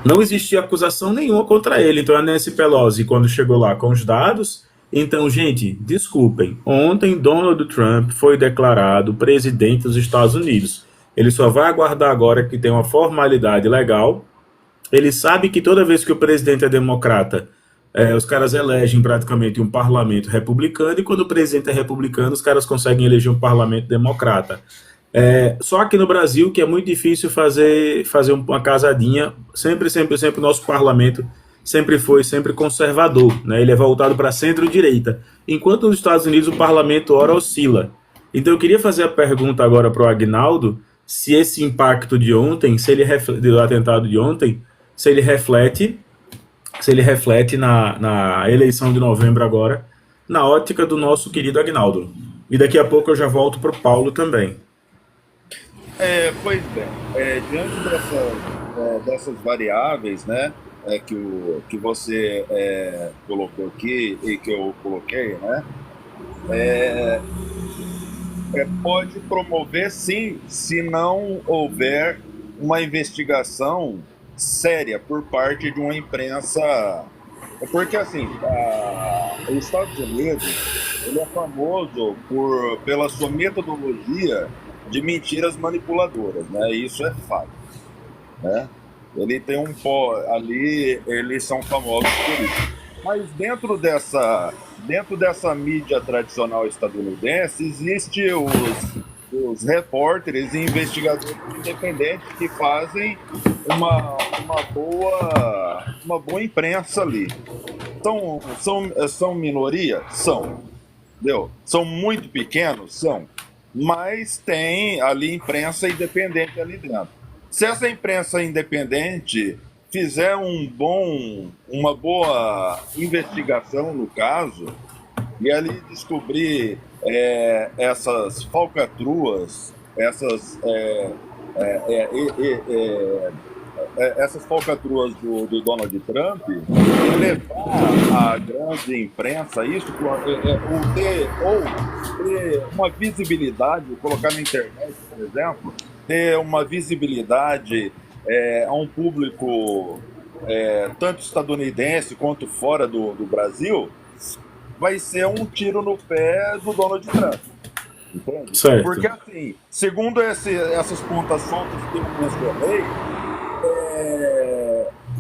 Não existia acusação nenhuma contra ele. Então a Nancy Pelosi, quando chegou lá com os dados... Então, gente, desculpem. Ontem Donald Trump foi declarado presidente dos Estados Unidos. Ele só vai aguardar agora que tem uma formalidade legal. Ele sabe que toda vez que o presidente é democrata, os caras elegem praticamente um parlamento republicano, e quando o presidente é republicano, os caras conseguem eleger um parlamento democrata. Só aqui no Brasil que é muito difícil fazer uma casadinha. Sempre o nosso parlamento sempre conservador, né? Ele é voltado para centro-direita, enquanto nos Estados Unidos o parlamento ora oscila. Então eu queria fazer a pergunta agora para o Agnaldo, se esse impacto de ontem, do atentado de ontem, se ele reflete na eleição de novembro agora, na ótica do nosso querido Agnaldo. E daqui a pouco eu já volto para o Paulo também. Pois bem, diante dessas variáveis, né, que você colocou aqui e que eu coloquei, né, pode promover, sim, se não houver uma investigação séria por parte de uma imprensa. Porque, assim, os Estados Unidos, ele é famoso pela sua metodologia de mentiras manipuladoras, né? Isso é fato, né? Ele tem um pó ali, eles são famosos por isso. Mas dentro dessa mídia tradicional estadunidense, existem os repórteres e investigadores independentes que fazem uma boa imprensa ali. São minoria? São. Entendeu? São muito pequenos? São. Mas tem ali imprensa independente ali dentro. Se essa imprensa independente fizer uma boa investigação no caso, e ali descobrir essas falcatruas, essas falcatruas do Donald Trump, e levar a grande imprensa isso, ter uma visibilidade, colocar na internet, por exemplo, ter uma visibilidade a um público tanto estadunidense quanto fora do Brasil, vai ser um tiro no pé do Donald Trump. Entende? Certo. Porque, assim, segundo essas pontas soltas que eu mencionei,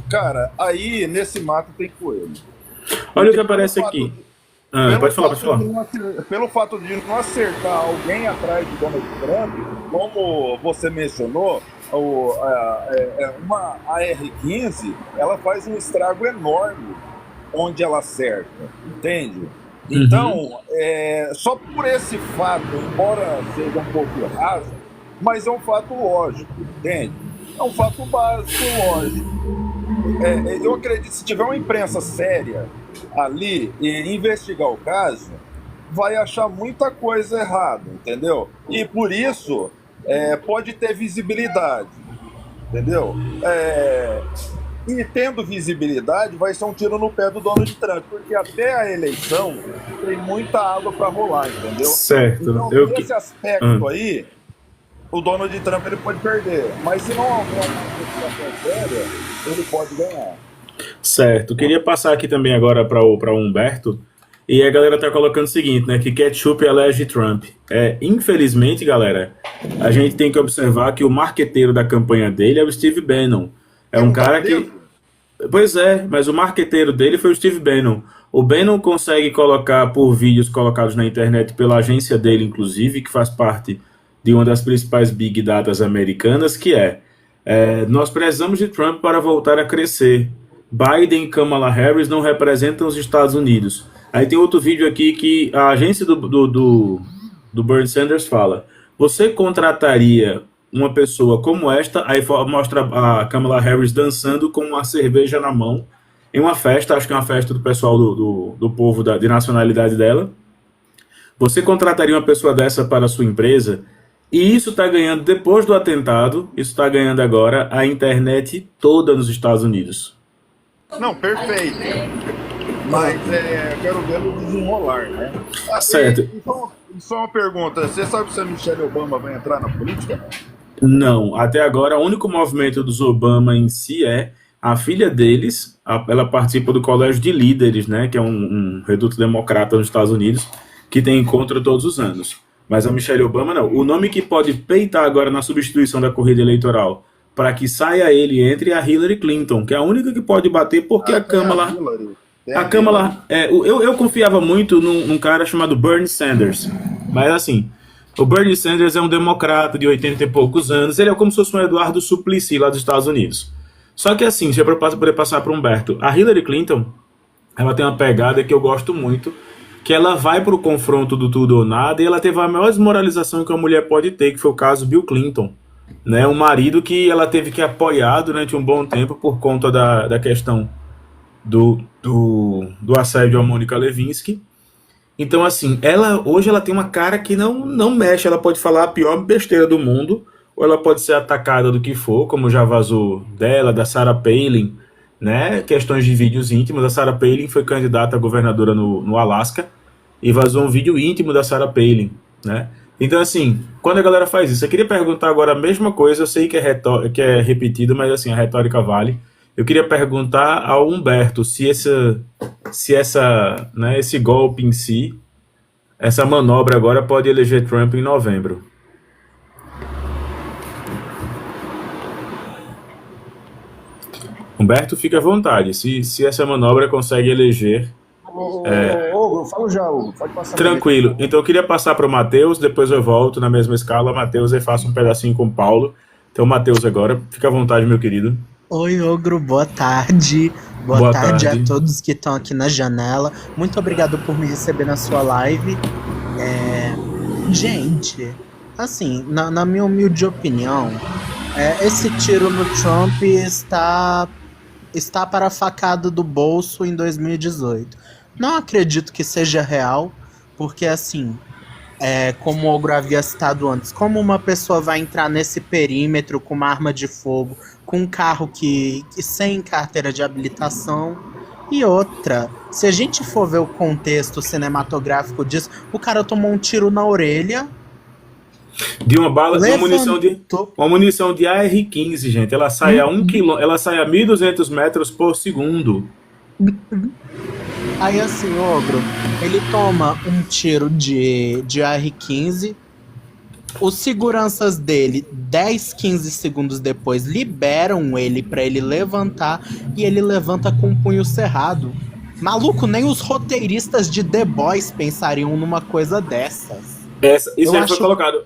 cara, aí nesse mato tem coelho. Olha o que aparece aqui. Pode falar. Pelo fato de não acertar alguém atrás de Donald Trump, como você mencionou, uma AR-15, ela faz um estrago enorme onde ela acerta, entende? Então, só por esse fato, embora seja um pouco raso, mas é um fato lógico, entende? É um fato básico, lógico. Eu acredito que se tiver uma imprensa séria ali e investigar o caso, vai achar muita coisa errada, entendeu? E por isso pode ter visibilidade, entendeu? E tendo visibilidade, vai ser um tiro no pé do Donald Trump, porque até a eleição tem muita água para rolar, entendeu? Certo. Então, nesse aspecto aí, o Donald Trump ele pode perder, mas se não houver uma investigação séria, ele pode ganhar. Certo. Queria passar aqui também agora para o Humberto E a galera tá colocando o seguinte, né? Que ketchup elege Trump. Infelizmente, galera, a gente tem que observar que o marqueteiro da campanha dele é o Steve Bannon. É um cara que... Pois é, mas o marqueteiro dele foi o Steve Bannon. O Bannon consegue colocar por vídeos colocados na internet pela agência dele, inclusive, que faz parte de uma das principais big datas americanas, que nós precisamos de Trump para voltar a crescer. Biden e Kamala Harris não representam os Estados Unidos. Aí tem outro vídeo aqui que a agência do Bernie Sanders fala: você contrataria uma pessoa como esta? Aí mostra a Kamala Harris dançando com uma cerveja na mão em uma festa, acho que é uma festa do pessoal do povo de nacionalidade dela. Você contrataria uma pessoa dessa para a sua empresa? E isso está ganhando, depois do atentado, isso está ganhando agora a internet toda nos Estados Unidos. Não, perfeito. Mas eu quero vê-lo desenrolar, né? Certo. E só uma pergunta: você sabe se a Michelle Obama vai entrar na política? Não, até agora o único movimento dos Obama em si é a filha deles, ela participa do Colégio de Líderes, né, que é um reduto democrata nos Estados Unidos, que tem encontro todos os anos. Mas a Michelle Obama não. O nome que pode peitar agora na substituição da corrida eleitoral para que saia ele e entre é a Hillary Clinton, que é a única que pode bater, porque a Kamala... Eu confiava muito num cara chamado Bernie Sanders. Mas assim, o Bernie Sanders é um democrata de 80 e poucos anos. Ele é como se fosse um Eduardo Suplicy lá dos Estados Unidos. Só que assim, se eu poder passar para o Humberto, a Hillary Clinton, ela tem uma pegada que eu gosto muito, que ela vai para o confronto do tudo ou nada, e ela teve a maior desmoralização que uma mulher pode ter, que foi o caso Bill Clinton, né? Um marido que ela teve que apoiar durante um bom tempo por conta da questão do assédio a Mônica Lewinsky. Então assim, hoje ela tem uma cara que não mexe. Ela pode falar a pior besteira do mundo, ou ela pode ser atacada do que for, como já vazou dela, da Sarah Palin, né? Questões de vídeos íntimos. A Sarah Palin foi candidata a governadora no Alasca e vazou um vídeo íntimo da Sarah Palin, né? Então assim, quando a galera faz isso, eu queria perguntar agora a mesma coisa. Eu sei que é repetido, mas assim, a retórica vale. Eu queria perguntar ao Humberto se esse golpe em si, essa manobra agora pode eleger Trump em novembro. Humberto, fica à vontade. Se essa manobra consegue eleger... Ogro, falo já, Ogro. Pode passar. Tranquilo. Então eu queria passar para o Matheus, depois eu volto na mesma escala. Matheus, eu faço um pedacinho com o Paulo. Então, Matheus, agora, fica à vontade, meu querido. Oi, Ogro, boa tarde. Boa tarde a todos que estão aqui na janela. Muito obrigado por me receber na sua live. Gente, assim, na minha humilde opinião, esse tiro no Trump está para a facada do bolso em 2018. Não acredito que seja real, porque assim, como o Ogro havia citado antes, como uma pessoa vai entrar nesse perímetro com uma arma de fogo, com um carro que sem carteira de habilitação? E outra, se a gente for ver o contexto cinematográfico disso, o cara tomou um tiro na orelha. De uma bala, uma munição de AR-15, gente. Ela sai a 1 km, ela sai a 1.200 metros por segundo. Aí assim, Ogro, ele toma um tiro de AR-15. Os seguranças dele, 10, 15 segundos depois, liberam ele pra ele levantar, e ele levanta com o punho cerrado. Maluco, nem os roteiristas de The Boys pensariam numa coisa dessas. Isso aí foi colocado.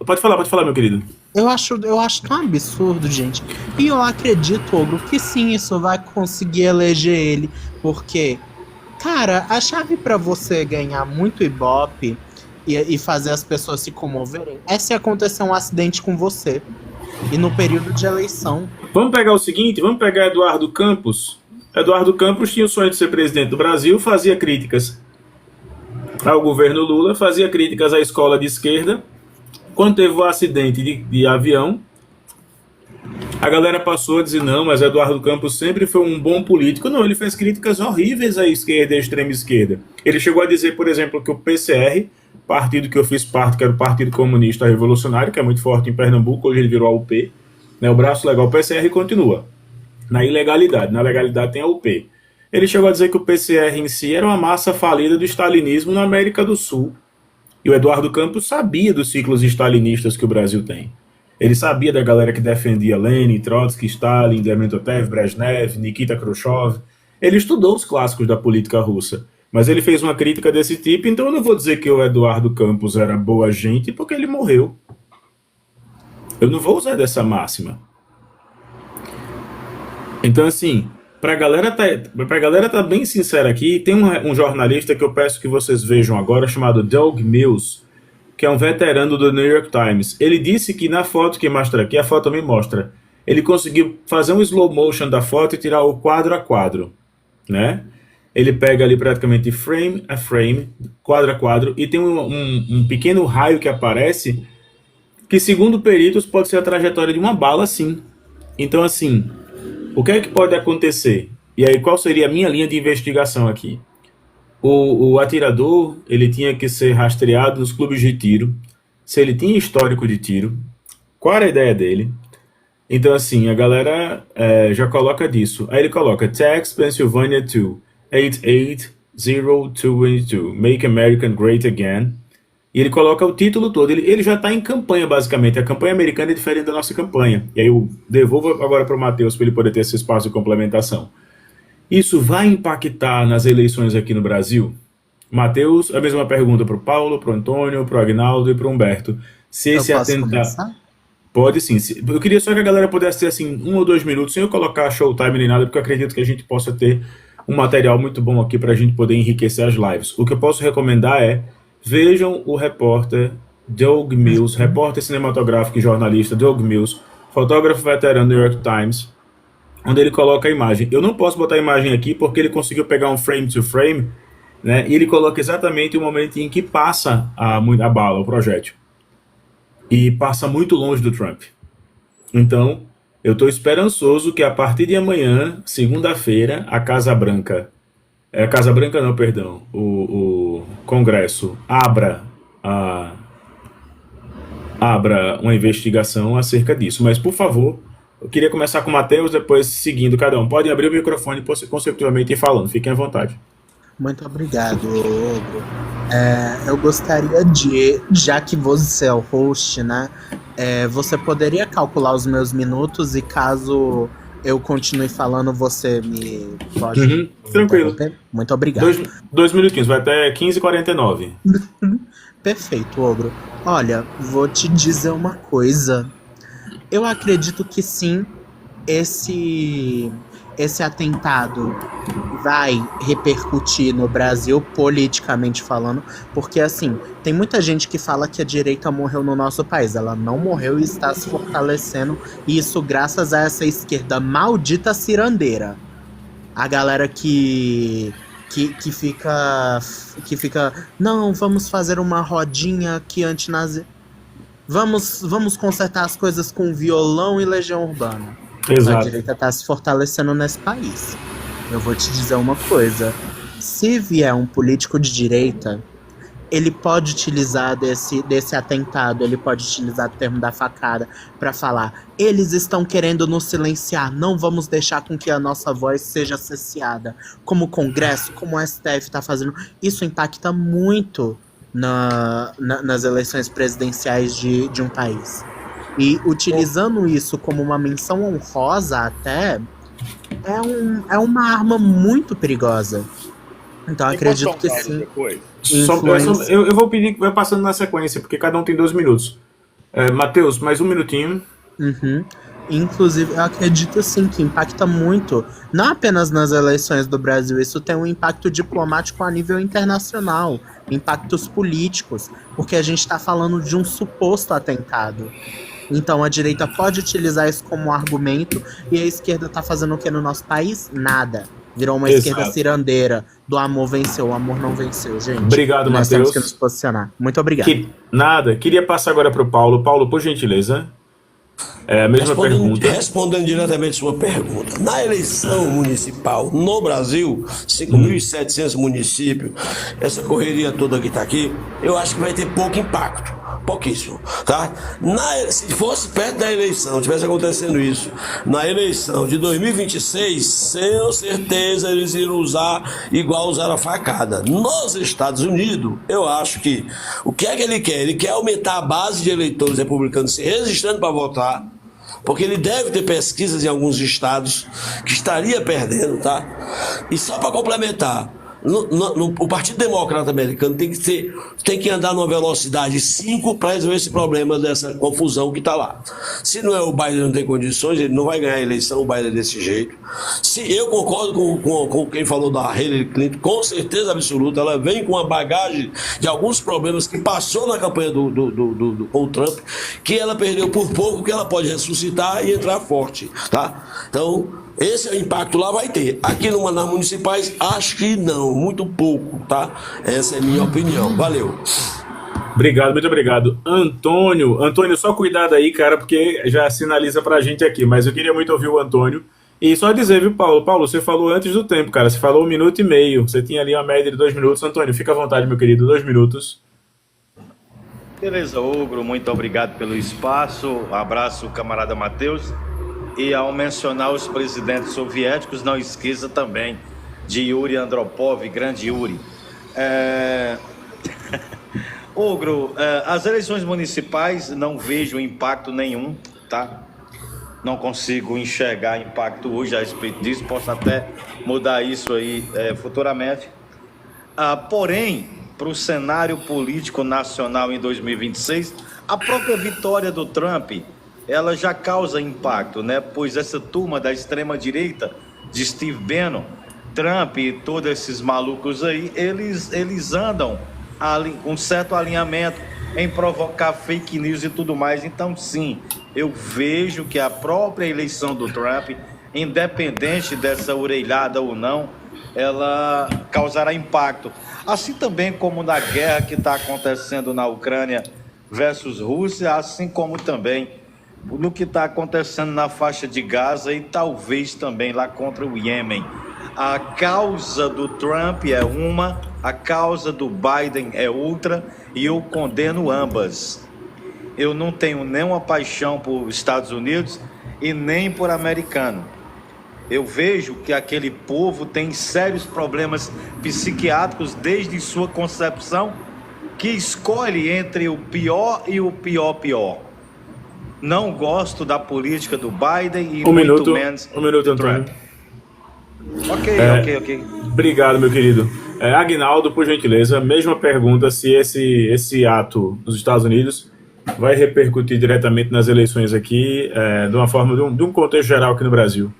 Pode falar, meu querido. Eu acho tão absurdo, gente. E eu acredito, Ogro, que sim, isso vai conseguir eleger ele. Porque, cara, a chave pra você ganhar muito Ibope e fazer as pessoas se comoverem é se acontecer um acidente com você. E no período de eleição. Vamos pegar o seguinte, vamos pegar Eduardo Campos. Eduardo Campos tinha o sonho de ser presidente do Brasil, fazia críticas ao governo Lula, fazia críticas à escola de esquerda. Quando teve o acidente de avião, a galera passou a dizer: não, mas Eduardo Campos sempre foi um bom político. Não, ele fez críticas horríveis à esquerda e à extrema esquerda. Ele chegou a dizer, por exemplo, que o PCR, partido que eu fiz parte, que era o Partido Comunista Revolucionário, que é muito forte em Pernambuco, hoje ele virou a UP, né, o braço legal. O PCR continua na ilegalidade, na legalidade tem a UP. Ele chegou a dizer que o PCR em si era uma massa falida do stalinismo na América do Sul. E o Eduardo Campos sabia dos ciclos stalinistas que o Brasil tem. Ele sabia da galera que defendia Lenin, Trotsky, Stalin, Dmitriev, Brezhnev, Nikita Khrushchev. Ele estudou os clássicos da política russa. Mas ele fez uma crítica desse tipo, então eu não vou dizer que o Eduardo Campos era boa gente porque ele morreu. Eu não vou usar dessa máxima. Então, assim, pra galera tá bem sincera aqui, tem um jornalista que eu peço que vocês vejam agora, chamado Doug Mills, que é um veterano do New York Times. Ele disse que na foto que mostra aqui, a foto me mostra, ele conseguiu fazer um slow motion da foto e tirar o quadro a quadro, né? Ele pega ali praticamente frame a frame, quadro a quadro, e tem um pequeno raio que aparece, que segundo peritos pode ser a trajetória de uma bala, sim. Então, assim, o que é que pode acontecer? E aí, qual seria a minha linha de investigação aqui? O atirador, ele tinha que ser rastreado nos clubes de tiro, se ele tinha histórico de tiro, qual era a ideia dele. Então, assim, a galera já coloca disso. Aí ele coloca Texas, Pennsylvania 2, 88022, Make America Great Again. E ele coloca o título todo. Ele já está em campanha, basicamente. A campanha americana é diferente da nossa campanha. E aí eu devolvo agora para o Matheus para ele poder ter esse espaço de complementação. Isso vai impactar nas eleições aqui no Brasil? Matheus, a mesma pergunta para o Paulo, para o Antônio, para o Agnaldo e para o Humberto. Se esse atentado... Pode sim. Eu queria só que a galera pudesse ter assim 1 ou 2 minutos, sem eu colocar showtime nem nada, porque eu acredito que a gente possa ter um material muito bom aqui para a gente poder enriquecer as lives. O que eu posso recomendar é, vejam o repórter Doug Mills, repórter cinematográfico e jornalista Doug Mills, fotógrafo veterano do New York Times, onde ele coloca a imagem. Eu não posso botar a imagem aqui porque ele conseguiu pegar um frame to frame, né, e ele coloca exatamente o momento em que passa a bala, o projétil. E passa muito longe do Trump. Então, eu estou esperançoso que a partir de amanhã, segunda-feira, a Casa Branca... a Casa Branca não, perdão. O Congresso abra uma investigação acerca disso. Mas, por favor, eu queria começar com o Matheus, depois seguindo cada um. Podem abrir o microfone consecutivamente e falando. Fiquem à vontade. Muito obrigado, Ogro. Eu gostaria de, já que você é o host, né, você poderia calcular os meus minutos e caso eu continue falando, você me pode... Tranquilo. Muito obrigado. 2 minutinhos, vai até 15h49. Perfeito, Ogro. Olha, vou te dizer uma coisa. Eu acredito que sim, esse atentado vai repercutir no Brasil, politicamente falando, porque assim, tem muita gente que fala que a direita morreu no nosso país. Ela não morreu e está se fortalecendo, e isso graças a essa esquerda maldita cirandeira. A galera que fica, não, vamos fazer uma rodinha aqui antinazi. Vamos consertar as coisas com violão e Legião Urbana. Exato. A direita tá se fortalecendo nesse país. Eu vou te dizer uma coisa. Se vier um político de direita, ele pode utilizar desse atentado, ele pode utilizar o termo da facada para falar: eles estão querendo nos silenciar, não vamos deixar com que a nossa voz seja cesseada. Como o Congresso, como o STF está fazendo. Isso impacta muito nas eleições presidenciais de um país. E utilizando isso como uma menção honrosa até, é uma arma muito perigosa. Então acredito que sim. Eu vou pedir que vai passando na sequência, porque cada um tem 2 minutos. Matheus, mais 1 minutinho. Inclusive, eu acredito sim que impacta muito, não apenas nas eleições do Brasil, isso tem um impacto diplomático a nível internacional, impactos políticos, porque a gente está falando de um suposto atentado. Então a direita pode utilizar isso como argumento, e a esquerda tá fazendo o que no nosso país? Nada. Virou uma esquerda cirandeira, do amor venceu, o amor não venceu, gente. Obrigado, Nós Matheus. temos que nos posicionar. Muito obrigado. Nada, queria passar agora para o Paulo. Paulo, por gentileza. A mesma pergunta. Respondendo diretamente a sua pergunta. Na eleição municipal no Brasil, 5.700 municípios, essa correria toda que está aqui, eu acho que vai ter pouco impacto. Pouquíssimo, tá? Se fosse perto da eleição, tivesse acontecendo isso, na eleição de 2026, sem certeza eles iriam usar igual usaram a facada. Nos Estados Unidos, eu acho que o que é que ele quer? Ele quer aumentar a base de eleitores republicanos se registrando para votar, porque ele deve ter pesquisas em alguns estados que estaria perdendo, tá? E só para complementar, o Partido Democrata Americano tem que andar numa velocidade 5 para resolver esse problema dessa confusão que está lá. Se não é o Biden não tem condições, ele não vai ganhar a eleição, o Biden é desse jeito. Se eu concordo com quem falou da Hillary Clinton, com certeza absoluta, ela vem com uma bagagem de alguns problemas que passou na campanha com o Trump, que ela perdeu por pouco, que ela pode ressuscitar e entrar forte, tá? Então, esse impacto lá vai ter. Aqui nas municipais, acho que não, muito pouco, tá? Essa é a minha opinião. Valeu. Obrigado, muito obrigado. Antônio, só cuidado aí, cara, porque já sinaliza pra gente aqui, mas eu queria muito ouvir o Antônio. E só dizer, viu, Paulo? Paulo, você falou antes do tempo, cara. Você falou 1 minuto e meio. Você tinha ali uma média de 2 minutos. Antônio, fica à vontade, meu querido, 2 minutos. Beleza, Ogro, muito obrigado pelo espaço. Abraço, camarada Matheus. E ao mencionar os presidentes soviéticos, não esqueça também de Yuri Andropov, grande Yuri. Ogro, as eleições municipais não vejo impacto nenhum, tá? Não consigo enxergar impacto hoje a respeito disso, posso até mudar isso aí futuramente. Porém, para o cenário político nacional em 2026, a própria vitória do Trump, ela já causa impacto, né? Pois essa turma da extrema-direita, de Steve Bannon, Trump e todos esses malucos aí, eles andam com certo alinhamento em provocar fake news e tudo mais. Então, sim, eu vejo que a própria eleição do Trump, independente dessa orelhada ou não, ela causará impacto. Assim também como na guerra que está acontecendo na Ucrânia versus Rússia, assim como também no que está acontecendo na faixa de Gaza e talvez também lá contra o Iêmen. A causa do Trump é uma, a causa do Biden é outra, e eu condeno ambas. Eu não tenho nenhuma paixão por Estados Unidos e nem por americano. Eu vejo que aquele povo tem sérios problemas psiquiátricos desde sua concepção, que escolhe entre o pior e o pior. Não gosto da política do Biden e muito menos do Trump. Ok. Obrigado, meu querido. Agnaldo, por gentileza, mesma pergunta, se esse ato nos Estados Unidos vai repercutir diretamente nas eleições aqui, de uma forma, de um contexto geral aqui no Brasil.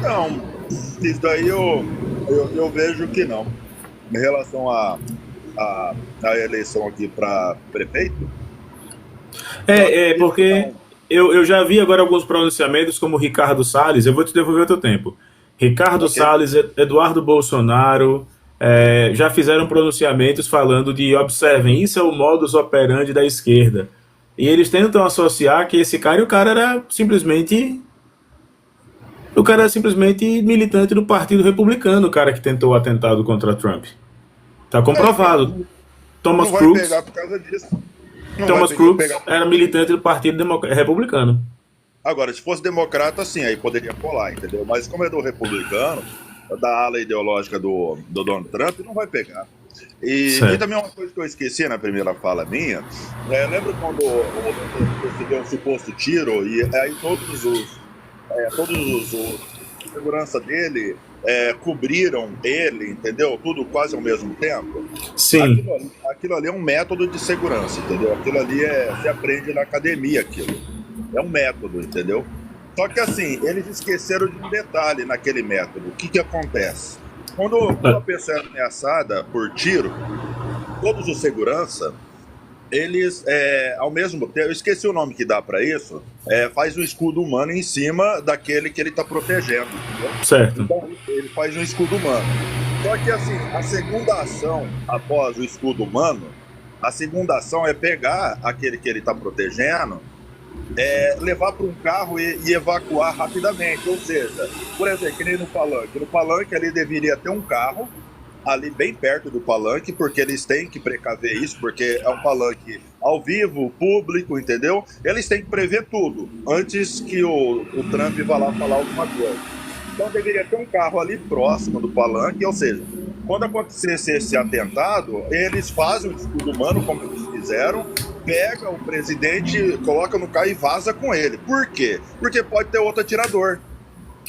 Não, isso daí eu vejo que não. Em relação à eleição aqui para prefeito, porque eu já vi agora alguns pronunciamentos como Ricardo Salles, eu vou te devolver o teu tempo. Ricardo Salles, Eduardo Bolsonaro, já fizeram pronunciamentos falando de, observem, isso é o modus operandi da esquerda. E eles tentam associar que esse cara, o cara era simplesmente militante do Partido Republicano, o cara que tentou o atentado contra Trump. Tá comprovado. Thomas Crooks. Pegar por causa disso. Thomas Crooks era militante do Partido Republicano. Agora, se fosse democrata, sim, aí poderia colar, entendeu? Mas como é do republicano, da ala ideológica do Donald Trump, não vai pegar. E também uma coisa que eu esqueci na primeira fala minha, lembra quando recebeu um suposto tiro e aí todos os segurança dele cobriram ele, entendeu? Tudo quase ao mesmo tempo. Sim. Aquilo ali é um método de segurança, entendeu? Aquilo ali se aprende na academia, aquilo. É um método, entendeu? Só que assim, eles esqueceram de um detalhe naquele método. O que acontece? Quando uma pessoa é ameaçada por tiro, todos os segurança, eles, ao mesmo tempo, eu esqueci o nome que dá para isso, faz um escudo humano em cima daquele que ele está protegendo. Entendeu? Certo. Então, ele faz um escudo humano. Só que assim, a segunda ação após o escudo humano, a segunda ação é pegar aquele que ele está protegendo, levar para um carro e evacuar rapidamente. Ou seja, por exemplo, que nem no palanque ali deveria ter um carro ali bem perto do palanque, porque eles têm que precaver isso, porque é um palanque ao vivo, público, entendeu? Eles têm que prever tudo antes que o Trump vá lá falar alguma coisa. Então deveria ter um carro ali próximo do palanque, ou seja, quando acontecesse esse atentado, eles fazem o escudo humano, como eles fizeram, pega o presidente, coloca no carro e vaza com ele. Por quê? Porque pode ter outro atirador.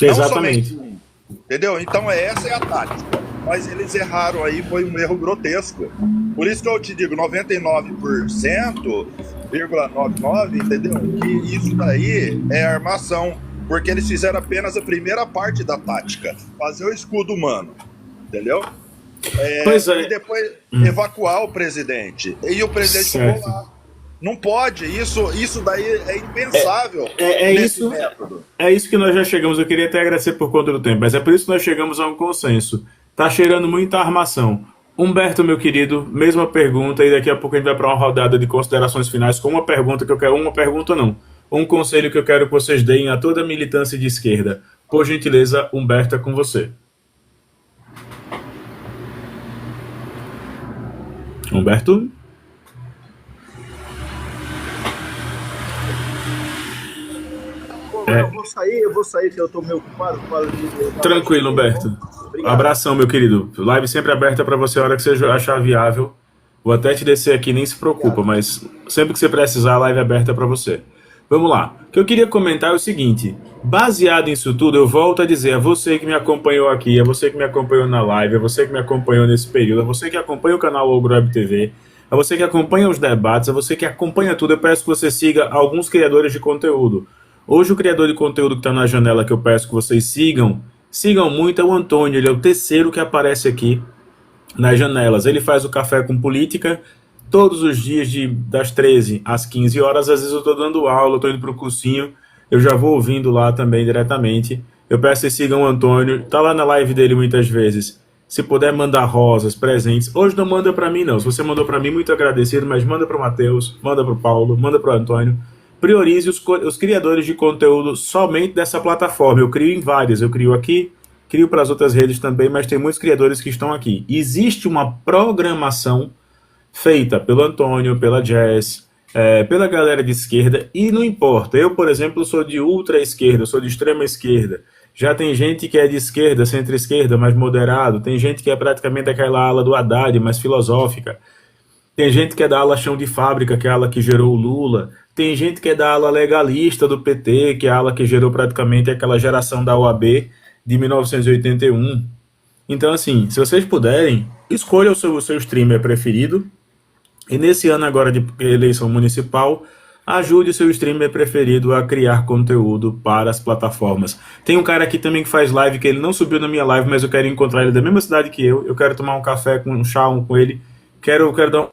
Exatamente. Não somente um, entendeu? Então essa é a tática. Mas eles erraram aí, foi um erro grotesco. Por isso que eu te digo, 99,99, entendeu? Que isso daí é armação. Porque eles fizeram apenas a primeira parte da tática, fazer o escudo humano, entendeu? Pois é. E depois evacuar o presidente. E o presidente ficou lá. Não pode, isso daí é impensável nesse método. É isso que nós já chegamos. Eu queria até agradecer por conta do tempo, mas é por isso que nós chegamos a um consenso. Tá cheirando muita armação. Humberto, meu querido, mesma pergunta, e daqui a pouco a gente vai para uma rodada de considerações finais com uma pergunta que eu quero. Uma pergunta não. Um conselho que eu quero que vocês deem a toda a militância de esquerda. Por gentileza, Humberto, é com você. Humberto? Eu vou sair, que eu tô meio ocupado. Tranquilo, Humberto. Obrigado. Abração, meu querido. Live sempre aberta para você a hora que você achar viável. Vou até te descer aqui, nem se preocupa, mas sempre que você precisar, a live é aberta para você. Vamos lá. O que eu queria comentar é o seguinte. Baseado nisso tudo, eu volto a dizer a você que me acompanhou aqui, a você que me acompanhou na live, a você que me acompanhou nesse período, a você que acompanha o canal Ogro Web TV, a você que acompanha os debates, a você que acompanha tudo, eu peço que você siga alguns criadores de conteúdo. Hoje o criador de conteúdo que está na janela que eu peço que vocês sigam muito é o Antônio, ele é o terceiro que aparece aqui nas janelas. Ele faz o Café com Política todos os dias das 13 às 15 horas. Às vezes eu estou dando aula, estou indo para o cursinho, eu já vou ouvindo lá também diretamente. Eu peço que vocês sigam o Antônio, está lá na live dele muitas vezes. Se puder mandar rosas, presentes. Hoje não manda para mim não, se você mandou para mim, muito agradecido, mas manda para o Matheus, manda para o Paulo, manda para o Antônio. Priorize os criadores de conteúdo somente dessa plataforma. Eu crio em várias, eu crio aqui, crio para as outras redes também, mas tem muitos criadores que estão aqui. Existe uma programação feita pelo Antônio, pela Jess, pela galera de esquerda, e não importa. Eu, por exemplo, sou de ultra esquerda, sou de extrema esquerda. Já tem gente que é de esquerda, centro-esquerda, mais moderado. Tem gente que é praticamente aquela ala do Haddad, mais filosófica. Tem gente que é da ala chão de fábrica, que é a ala que gerou o Lula. Tem gente que é da ala legalista do PT, que é a ala que gerou praticamente aquela geração da OAB de 1981. Então, assim, se vocês puderem, escolha o seu streamer preferido. E nesse ano agora de eleição municipal, ajude o seu streamer preferido a criar conteúdo para as plataformas. Tem um cara aqui também que faz live, que ele não subiu na minha live, mas eu quero encontrar ele da mesma cidade que eu quero tomar um café, um chá com ele. Quero dar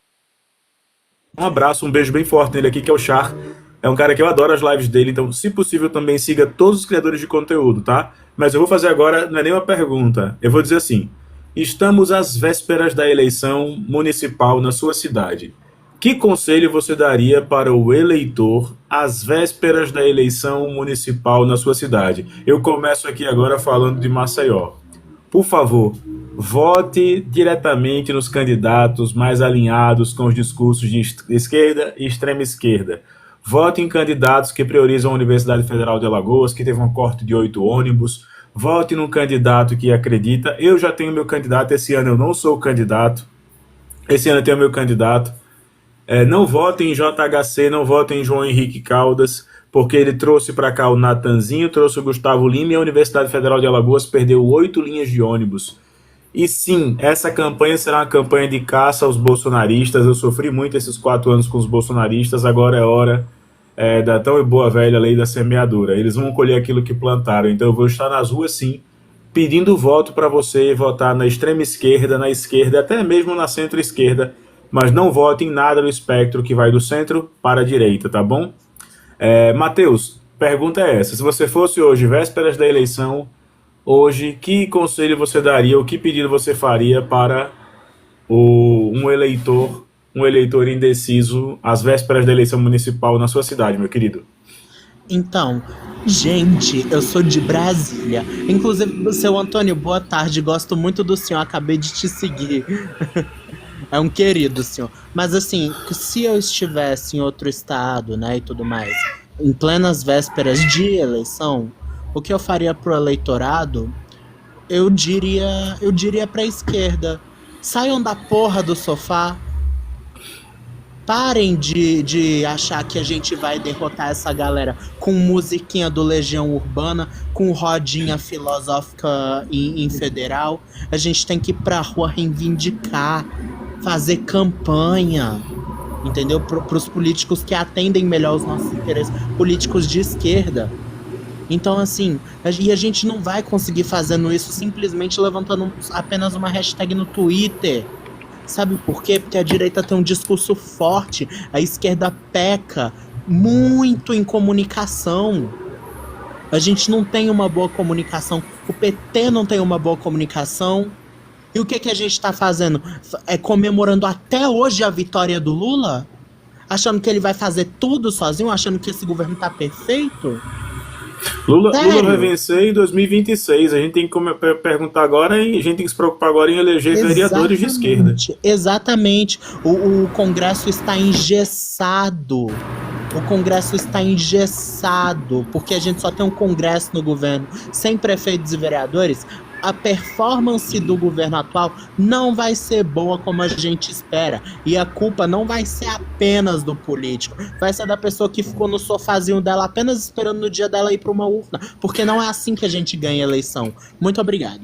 um abraço, um beijo bem forte nele aqui, que é o Char. É um cara que eu adoro as lives dele, então, se possível, também siga todos os criadores de conteúdo, tá? Mas eu vou fazer agora, não é nem uma pergunta, eu vou dizer assim: estamos às vésperas da eleição municipal na sua cidade. Que conselho você daria para o eleitor às vésperas da eleição municipal na sua cidade? Eu começo aqui agora falando de Maceió. Por favor, vote diretamente nos candidatos mais alinhados com os discursos de esquerda e extrema esquerda. Vote em candidatos que priorizam a Universidade Federal de Alagoas, que teve um corte de 8 ônibus. Vote num candidato que acredita. Eu já tenho meu candidato, esse ano eu não sou o candidato. Esse ano eu tenho meu candidato. Não votem em JHC, não votem em João Henrique Caldas, porque ele trouxe para cá o Natanzinho, trouxe o Gustavo Lima, e a Universidade Federal de Alagoas perdeu 8 linhas de ônibus. E sim, essa campanha será uma campanha de caça aos bolsonaristas. Eu sofri muito esses 4 anos com os bolsonaristas, agora é hora da tão boa velha lei da semeadura. Eles vão colher aquilo que plantaram, então eu vou estar nas ruas sim, pedindo voto para você votar na extrema esquerda, na esquerda, até mesmo na centro-esquerda, mas não vote em nada no espectro que vai do centro para a direita, tá bom? Matheus, pergunta é essa: se você fosse hoje, vésperas da eleição, hoje, que conselho você daria, ou que pedido você faria para um eleitor indeciso às vésperas da eleição municipal na sua cidade, meu querido? Então, gente, eu sou de Brasília. Inclusive, seu Antônio, boa tarde. Gosto muito do senhor. Acabei de te seguir. É um querido, senhor. Mas assim, se eu estivesse em outro estado, né, e tudo mais, em plenas vésperas de eleição, o que eu faria pro eleitorado, eu diria pra esquerda: saiam da porra do sofá. Parem de achar que a gente vai derrotar essa galera com musiquinha do Legião Urbana, com rodinha filosófica em federal. A gente tem que ir pra rua reivindicar, fazer campanha, entendeu? Pros políticos que atendem melhor os nossos interesses, políticos de esquerda. Então, assim, e a gente não vai conseguir fazendo isso simplesmente levantando apenas uma hashtag no Twitter. Sabe por quê? Porque a direita tem um discurso forte, a esquerda peca muito em comunicação. A gente não tem uma boa comunicação, o PT não tem uma boa comunicação. E o que a gente tá fazendo? É comemorando até hoje a vitória do Lula? Achando que ele vai fazer tudo sozinho? Achando que esse governo tá perfeito? Lula vai vencer em 2026. A gente tem que perguntar agora e a gente tem que se preocupar agora em eleger vereadores de esquerda. Exatamente. O Congresso está engessado. O Congresso está engessado, porque a gente só tem um Congresso no governo, sem prefeitos e vereadores. A performance do governo atual não vai ser boa como a gente espera. E a culpa não vai ser apenas do político. Vai ser da pessoa que ficou no sofazinho dela apenas esperando no dia dela ir para uma urna. Porque não é assim que a gente ganha eleição. Muito obrigado.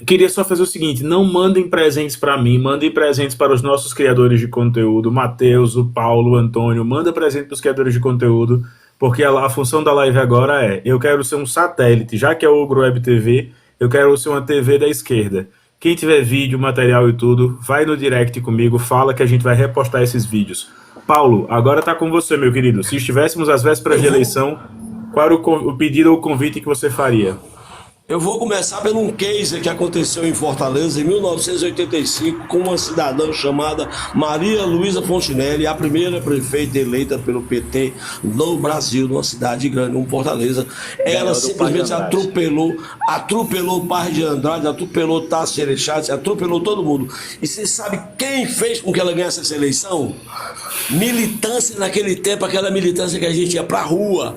Queria só fazer o seguinte: não mandem presentes para mim, mandem presentes para os nossos criadores de conteúdo, Matheus, o Paulo, o Antônio. Manda presente para os criadores de conteúdo. Porque a função da live agora é: eu quero ser um satélite, já que é o Ogro Web TV, eu quero ser uma TV da esquerda. Quem tiver vídeo, material e tudo, vai no direct comigo, fala que a gente vai repostar esses vídeos. Paulo, agora tá com você, meu querido. Se estivéssemos às vésperas de eleição, qual era o pedido ou o convite que você faria? Eu vou começar por um case que aconteceu em Fortaleza em 1985 com uma cidadã chamada Maria Luísa Fontinelli, a primeira prefeita eleita pelo PT no Brasil, numa cidade grande, como Fortaleza. Ela simplesmente atropelou o Parre de Andrade, atropelou Tasso Gereissati, atropelou todo mundo. E você sabe quem fez com que ela ganhasse essa eleição? Militância naquele tempo, aquela militância que a gente ia pra rua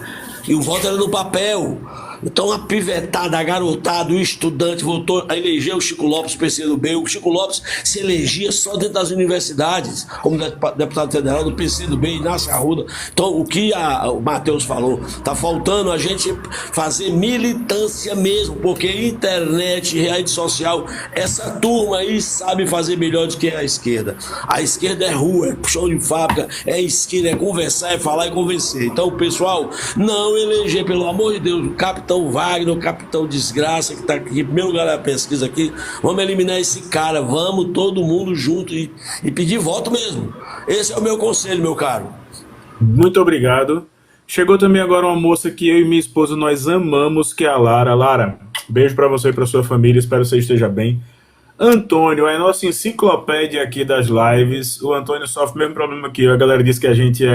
e o voto era no papel. Então a pivetada, a garotada, o estudante voltou a eleger o Chico Lopes, PCdoB. O Chico Lopes se elegia só dentro das universidades, como deputado federal do PCdoB, Inácio Arruda. Então o que o Matheus falou, tá faltando a gente fazer militância mesmo, porque internet, rede social, essa turma aí sabe fazer melhor do que a esquerda. A esquerda é rua, é chão de fábrica, é esquina, é conversar, é falar e convencer. Então pessoal, não eleger, pelo amor de Deus, o Capitão Wagner, o Capitão Desgraça, que está aqui em primeiro lugar na pesquisa aqui. Vamos eliminar esse cara, vamos todo mundo junto e pedir voto mesmo. Esse é o meu conselho, meu caro. Muito obrigado. Chegou também agora uma moça que eu e minha esposa nós amamos, que é a Lara. Lara, beijo para você e para sua família, espero que você esteja bem. Antônio, é a nossa enciclopédia aqui das lives. O Antônio sofre o mesmo problema que eu. A galera diz que a gente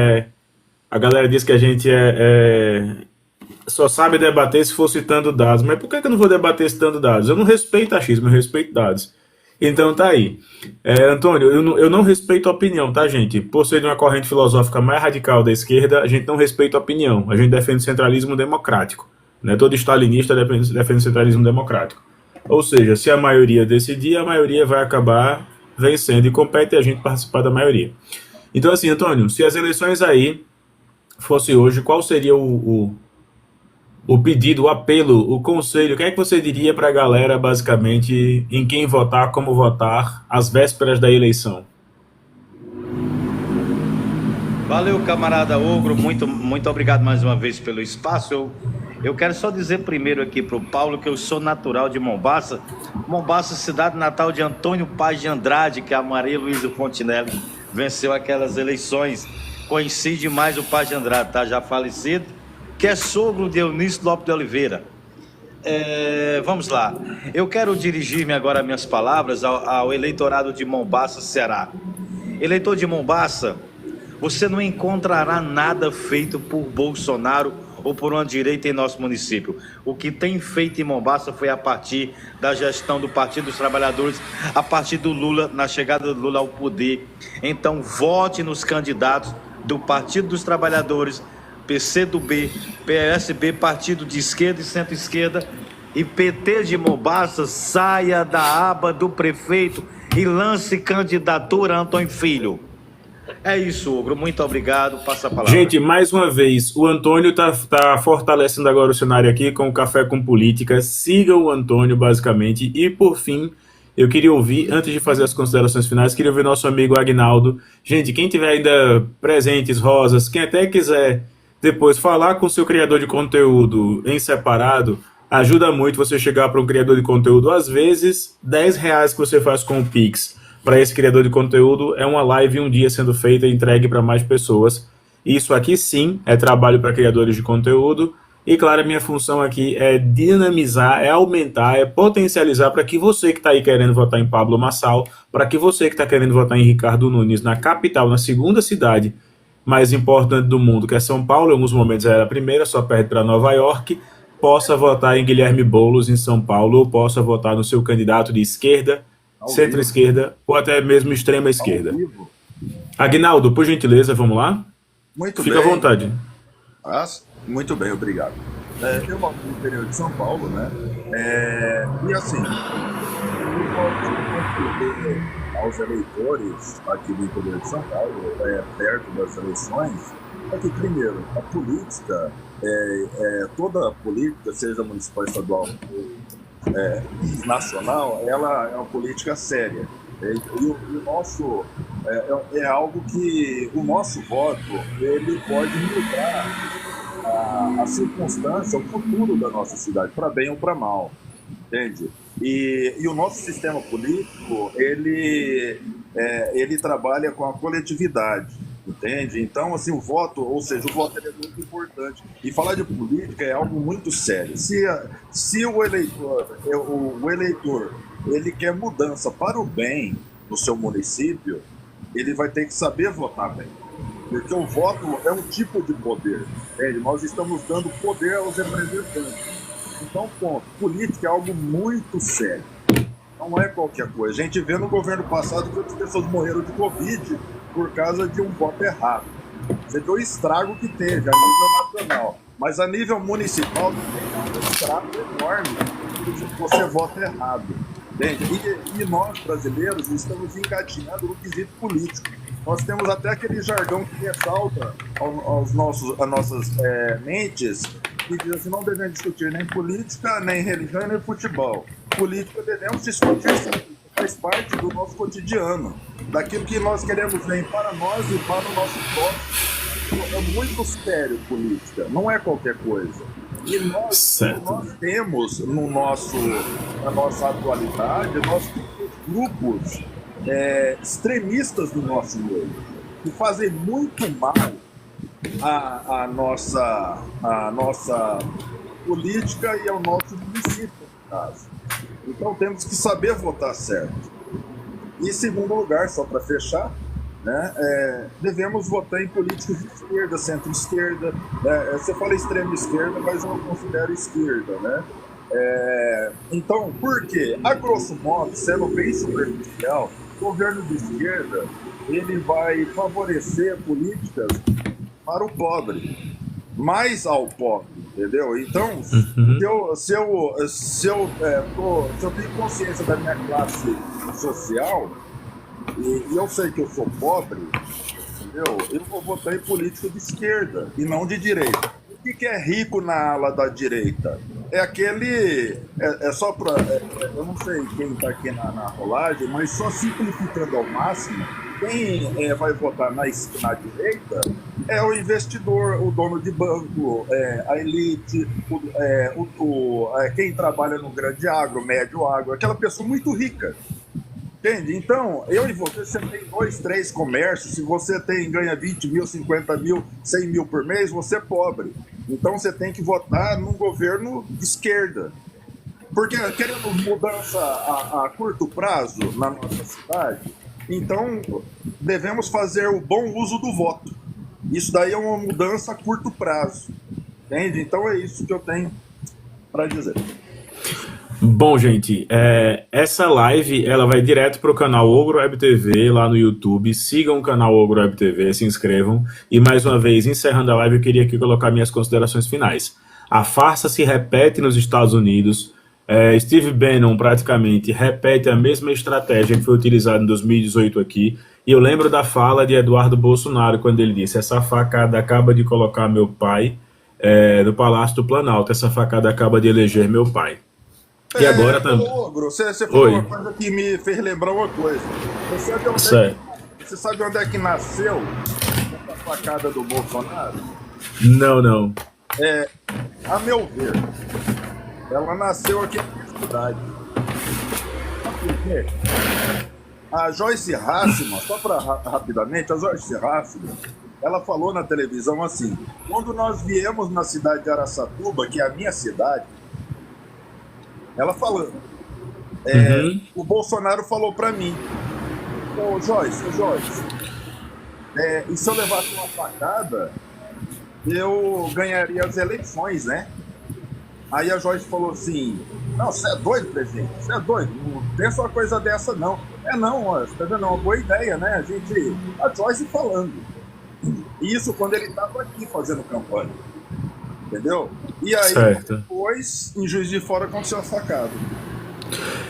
só sabe debater se for citando dados. Mas por que eu não vou debater citando dados? Eu não respeito achismo, eu respeito dados. Então tá aí. Antônio, eu não respeito a opinião, tá, gente? Por ser de uma corrente filosófica mais radical da esquerda, a gente não respeita a opinião. A gente defende o centralismo democrático. Né? Todo stalinista defende o centralismo democrático. Ou seja, se a maioria decidir, a maioria vai acabar vencendo e compete a gente participar da maioria. Então assim, Antônio, se as eleições aí fosse hoje, qual seria o pedido, o apelo, o conselho? O que é que você diria para a galera, basicamente, em quem votar, como votar, às vésperas da eleição? Valeu, camarada Ogro, muito obrigado mais uma vez pelo espaço. Eu quero só dizer primeiro aqui para o Paulo que eu sou natural de Mombaça. Mombaça, cidade natal de Antônio Paz de Andrade, que a Maria Luísa Fontinelli venceu aquelas eleições. Coincide mais o Paz de Andrade, tá já falecido, que é sogro de Eunício Lopes de Oliveira. Vamos lá. Eu quero dirigir-me agora minhas palavras ao eleitorado de Mombaça, Ceará. Eleitor de Mombaça, você não encontrará nada feito por Bolsonaro ou por uma direita em nosso município. O que tem feito em Mombaça foi a partir da gestão do Partido dos Trabalhadores, a partir do Lula, na chegada do Lula ao poder. Então, vote nos candidatos do Partido dos Trabalhadores, PCdoB, PSB, Partido de Esquerda e Centro-Esquerda, e PT de Mombaça. Saia da aba do prefeito e lance candidatura Antônio Filho. É isso, Ogro. Muito obrigado. Passa a palavra. Gente, mais uma vez, o Antônio tá fortalecendo agora o cenário aqui com o Café com Política. Sigam o Antônio, basicamente. E, por fim, eu queria ouvir, antes de fazer as considerações finais, queria ouvir nosso amigo Agnaldo. Gente, quem tiver ainda presentes, rosas, quem até quiser depois falar com o seu criador de conteúdo em separado, ajuda muito você chegar para um criador de conteúdo. Às vezes, R$10 que você faz com o Pix para esse criador de conteúdo é uma live um dia sendo feita e entregue para mais pessoas. Isso aqui sim é trabalho para criadores de conteúdo. E claro, a minha função aqui é dinamizar, é aumentar, é potencializar para que você que está aí querendo votar em Pablo Marçal, para que você que está querendo votar em Ricardo Nunes na capital, na segunda cidade mais importante do mundo, que é São Paulo, em alguns momentos era a primeira, só perde para Nova York, possa votar em Guilherme Boulos em São Paulo, ou possa votar no seu candidato de esquerda, centro-esquerda ou até mesmo extrema-esquerda. Agnaldo, por gentileza, vamos lá? Muito Fica bem. à vontade. Muito bem, obrigado. Eu moro no interior de São Paulo, né? E assim, eu posso aos eleitores aqui do interior de São Paulo, perto das eleições, é que, primeiro, a política, toda a política, seja municipal, estadual, nacional, ela é uma política séria. E o nosso é algo que o nosso voto ele pode mudar a circunstância, o futuro da nossa cidade, para bem ou para mal, entende? E o nosso sistema político ele trabalha com a coletividade, entende? Então, assim, o voto é muito importante. E falar de política é algo muito sério. Se o eleitor ele quer mudança para o bem no seu município, ele vai ter que saber votar bem. Porque o voto é um tipo de poder, entende? Nós estamos dando poder aos representantes. Então, ponto. Política é algo muito sério. Não é qualquer coisa. A gente vê no governo passado que as pessoas morreram de Covid por causa de um voto errado. Você vê o estrago que teve a nível nacional. Mas a nível municipal tem um estrago enorme se você vota errado. Entende? E nós, brasileiros, estamos engatinhando no quesito político. Nós temos até aquele jargão que ressalta às nossas mentes, que diz assim, não devemos discutir nem política, nem religião, nem futebol. Política devemos discutir, sim, faz parte do nosso cotidiano, daquilo que nós queremos ver para nós e para o nosso próximo. É muito sério política, não é qualquer coisa. E nós temos na nossa atualidade, nós temos grupos extremistas do nosso meio, que fazem muito mal à nossa política e ao nosso município, no caso. Então temos que saber votar certo. E em segundo lugar, só para fechar, né, devemos votar em políticos de esquerda, centro-esquerda. Você fala extrema-esquerda, mas eu não considero esquerda, né? Então, por quê? A grosso modo, sendo bem superficial, o governo de esquerda ele vai favorecer políticas para o pobre, mais ao pobre, entendeu? Então, se eu tenho consciência da minha classe social e eu sei que eu sou pobre, entendeu? Eu vou votar em político de esquerda e não de direita. O que é rico na ala da direita? É aquele... só para... eu não sei quem está aqui na rolagem, mas só simplificando ao máximo, quem vai votar na direita é o investidor, o dono de banco, a elite, quem trabalha no grande agro, médio agro, aquela pessoa muito rica. Entende? Então, eu e você tem 2, 3 comércios, se você ganha 20 mil, 50 mil, 100 mil por mês, você é pobre. Então você tem que votar num governo de esquerda. Porque querendo mudança a curto prazo na nossa cidade, Então, devemos fazer o bom uso do voto. Isso daí é uma mudança a curto prazo. Entende? Então é isso que eu tenho para dizer. Bom, gente, essa live ela vai direto para o canal Ogro Web TV lá no YouTube. Sigam o canal Ogro Web TV, se inscrevam. E mais uma vez, encerrando a live, eu queria aqui colocar minhas considerações finais. A farsa se repete nos Estados Unidos. Steve Bannon praticamente repete a mesma estratégia que foi utilizada em 2018 aqui. E eu lembro da fala de Eduardo Bolsonaro quando ele disse: essa facada acaba de colocar meu pai no Palácio do Planalto, essa facada acaba de eleger meu pai. E agora também. Ogro, você falou uma coisa que me fez lembrar uma coisa. Você sabe onde é que nasceu essa facada do Bolsonaro? Não. A meu ver, ela nasceu aqui na minha cidade. Sabe por quê? A Joyce Hasselman, só para rapidamente, a Joyce Hasselman, ela falou na televisão assim: quando nós viemos na cidade de Araçatuba, que é a minha cidade, ela falando, o Bolsonaro falou para mim: ô Joyce, e se eu levasse uma facada, eu ganharia as eleições, né? Aí a Joyce falou assim: não, você é doido, presidente, você é doido, não pensa uma coisa dessa não. Não, você tá vendo, é uma boa ideia, né? A Joyce falando. Isso quando ele estava aqui fazendo campanha. Entendeu? E aí, depois, em Juiz de Fora, aconteceu a facada.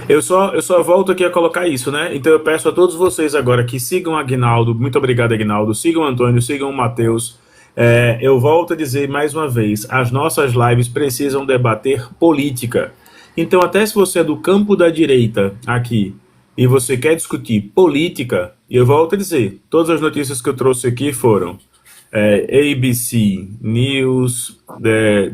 Eu só volto aqui a colocar isso, né? Então eu peço a todos vocês agora que sigam a Aguinaldo. Muito obrigado, Aguinaldo. Sigam o Antônio, sigam o Matheus. Eu volto a dizer mais uma vez: as nossas lives precisam debater política. Então, até se você é do campo da direita aqui e você quer discutir política, eu volto a dizer: todas as notícias que eu trouxe aqui foram ABC News, The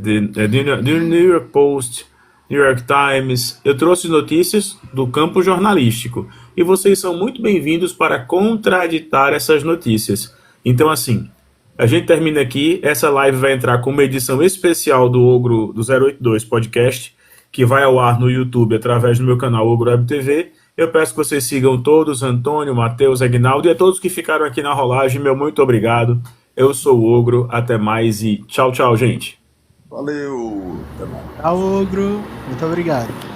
New York Post, New York Times. Eu trouxe notícias do campo jornalístico e vocês são muito bem-vindos para contraditar essas notícias. Então, assim, a gente termina aqui. Essa live vai entrar com uma edição especial do Ogro do 082 Podcast, que vai ao ar no YouTube através do meu canal Ogro Web TV. Eu peço que vocês sigam todos: Antônio, Matheus, Aguinaldo, e a todos que ficaram aqui na rolagem, meu muito obrigado. Eu sou o Ogro, até mais e tchau, gente. Valeu. Tchau, Ogro. Muito obrigado.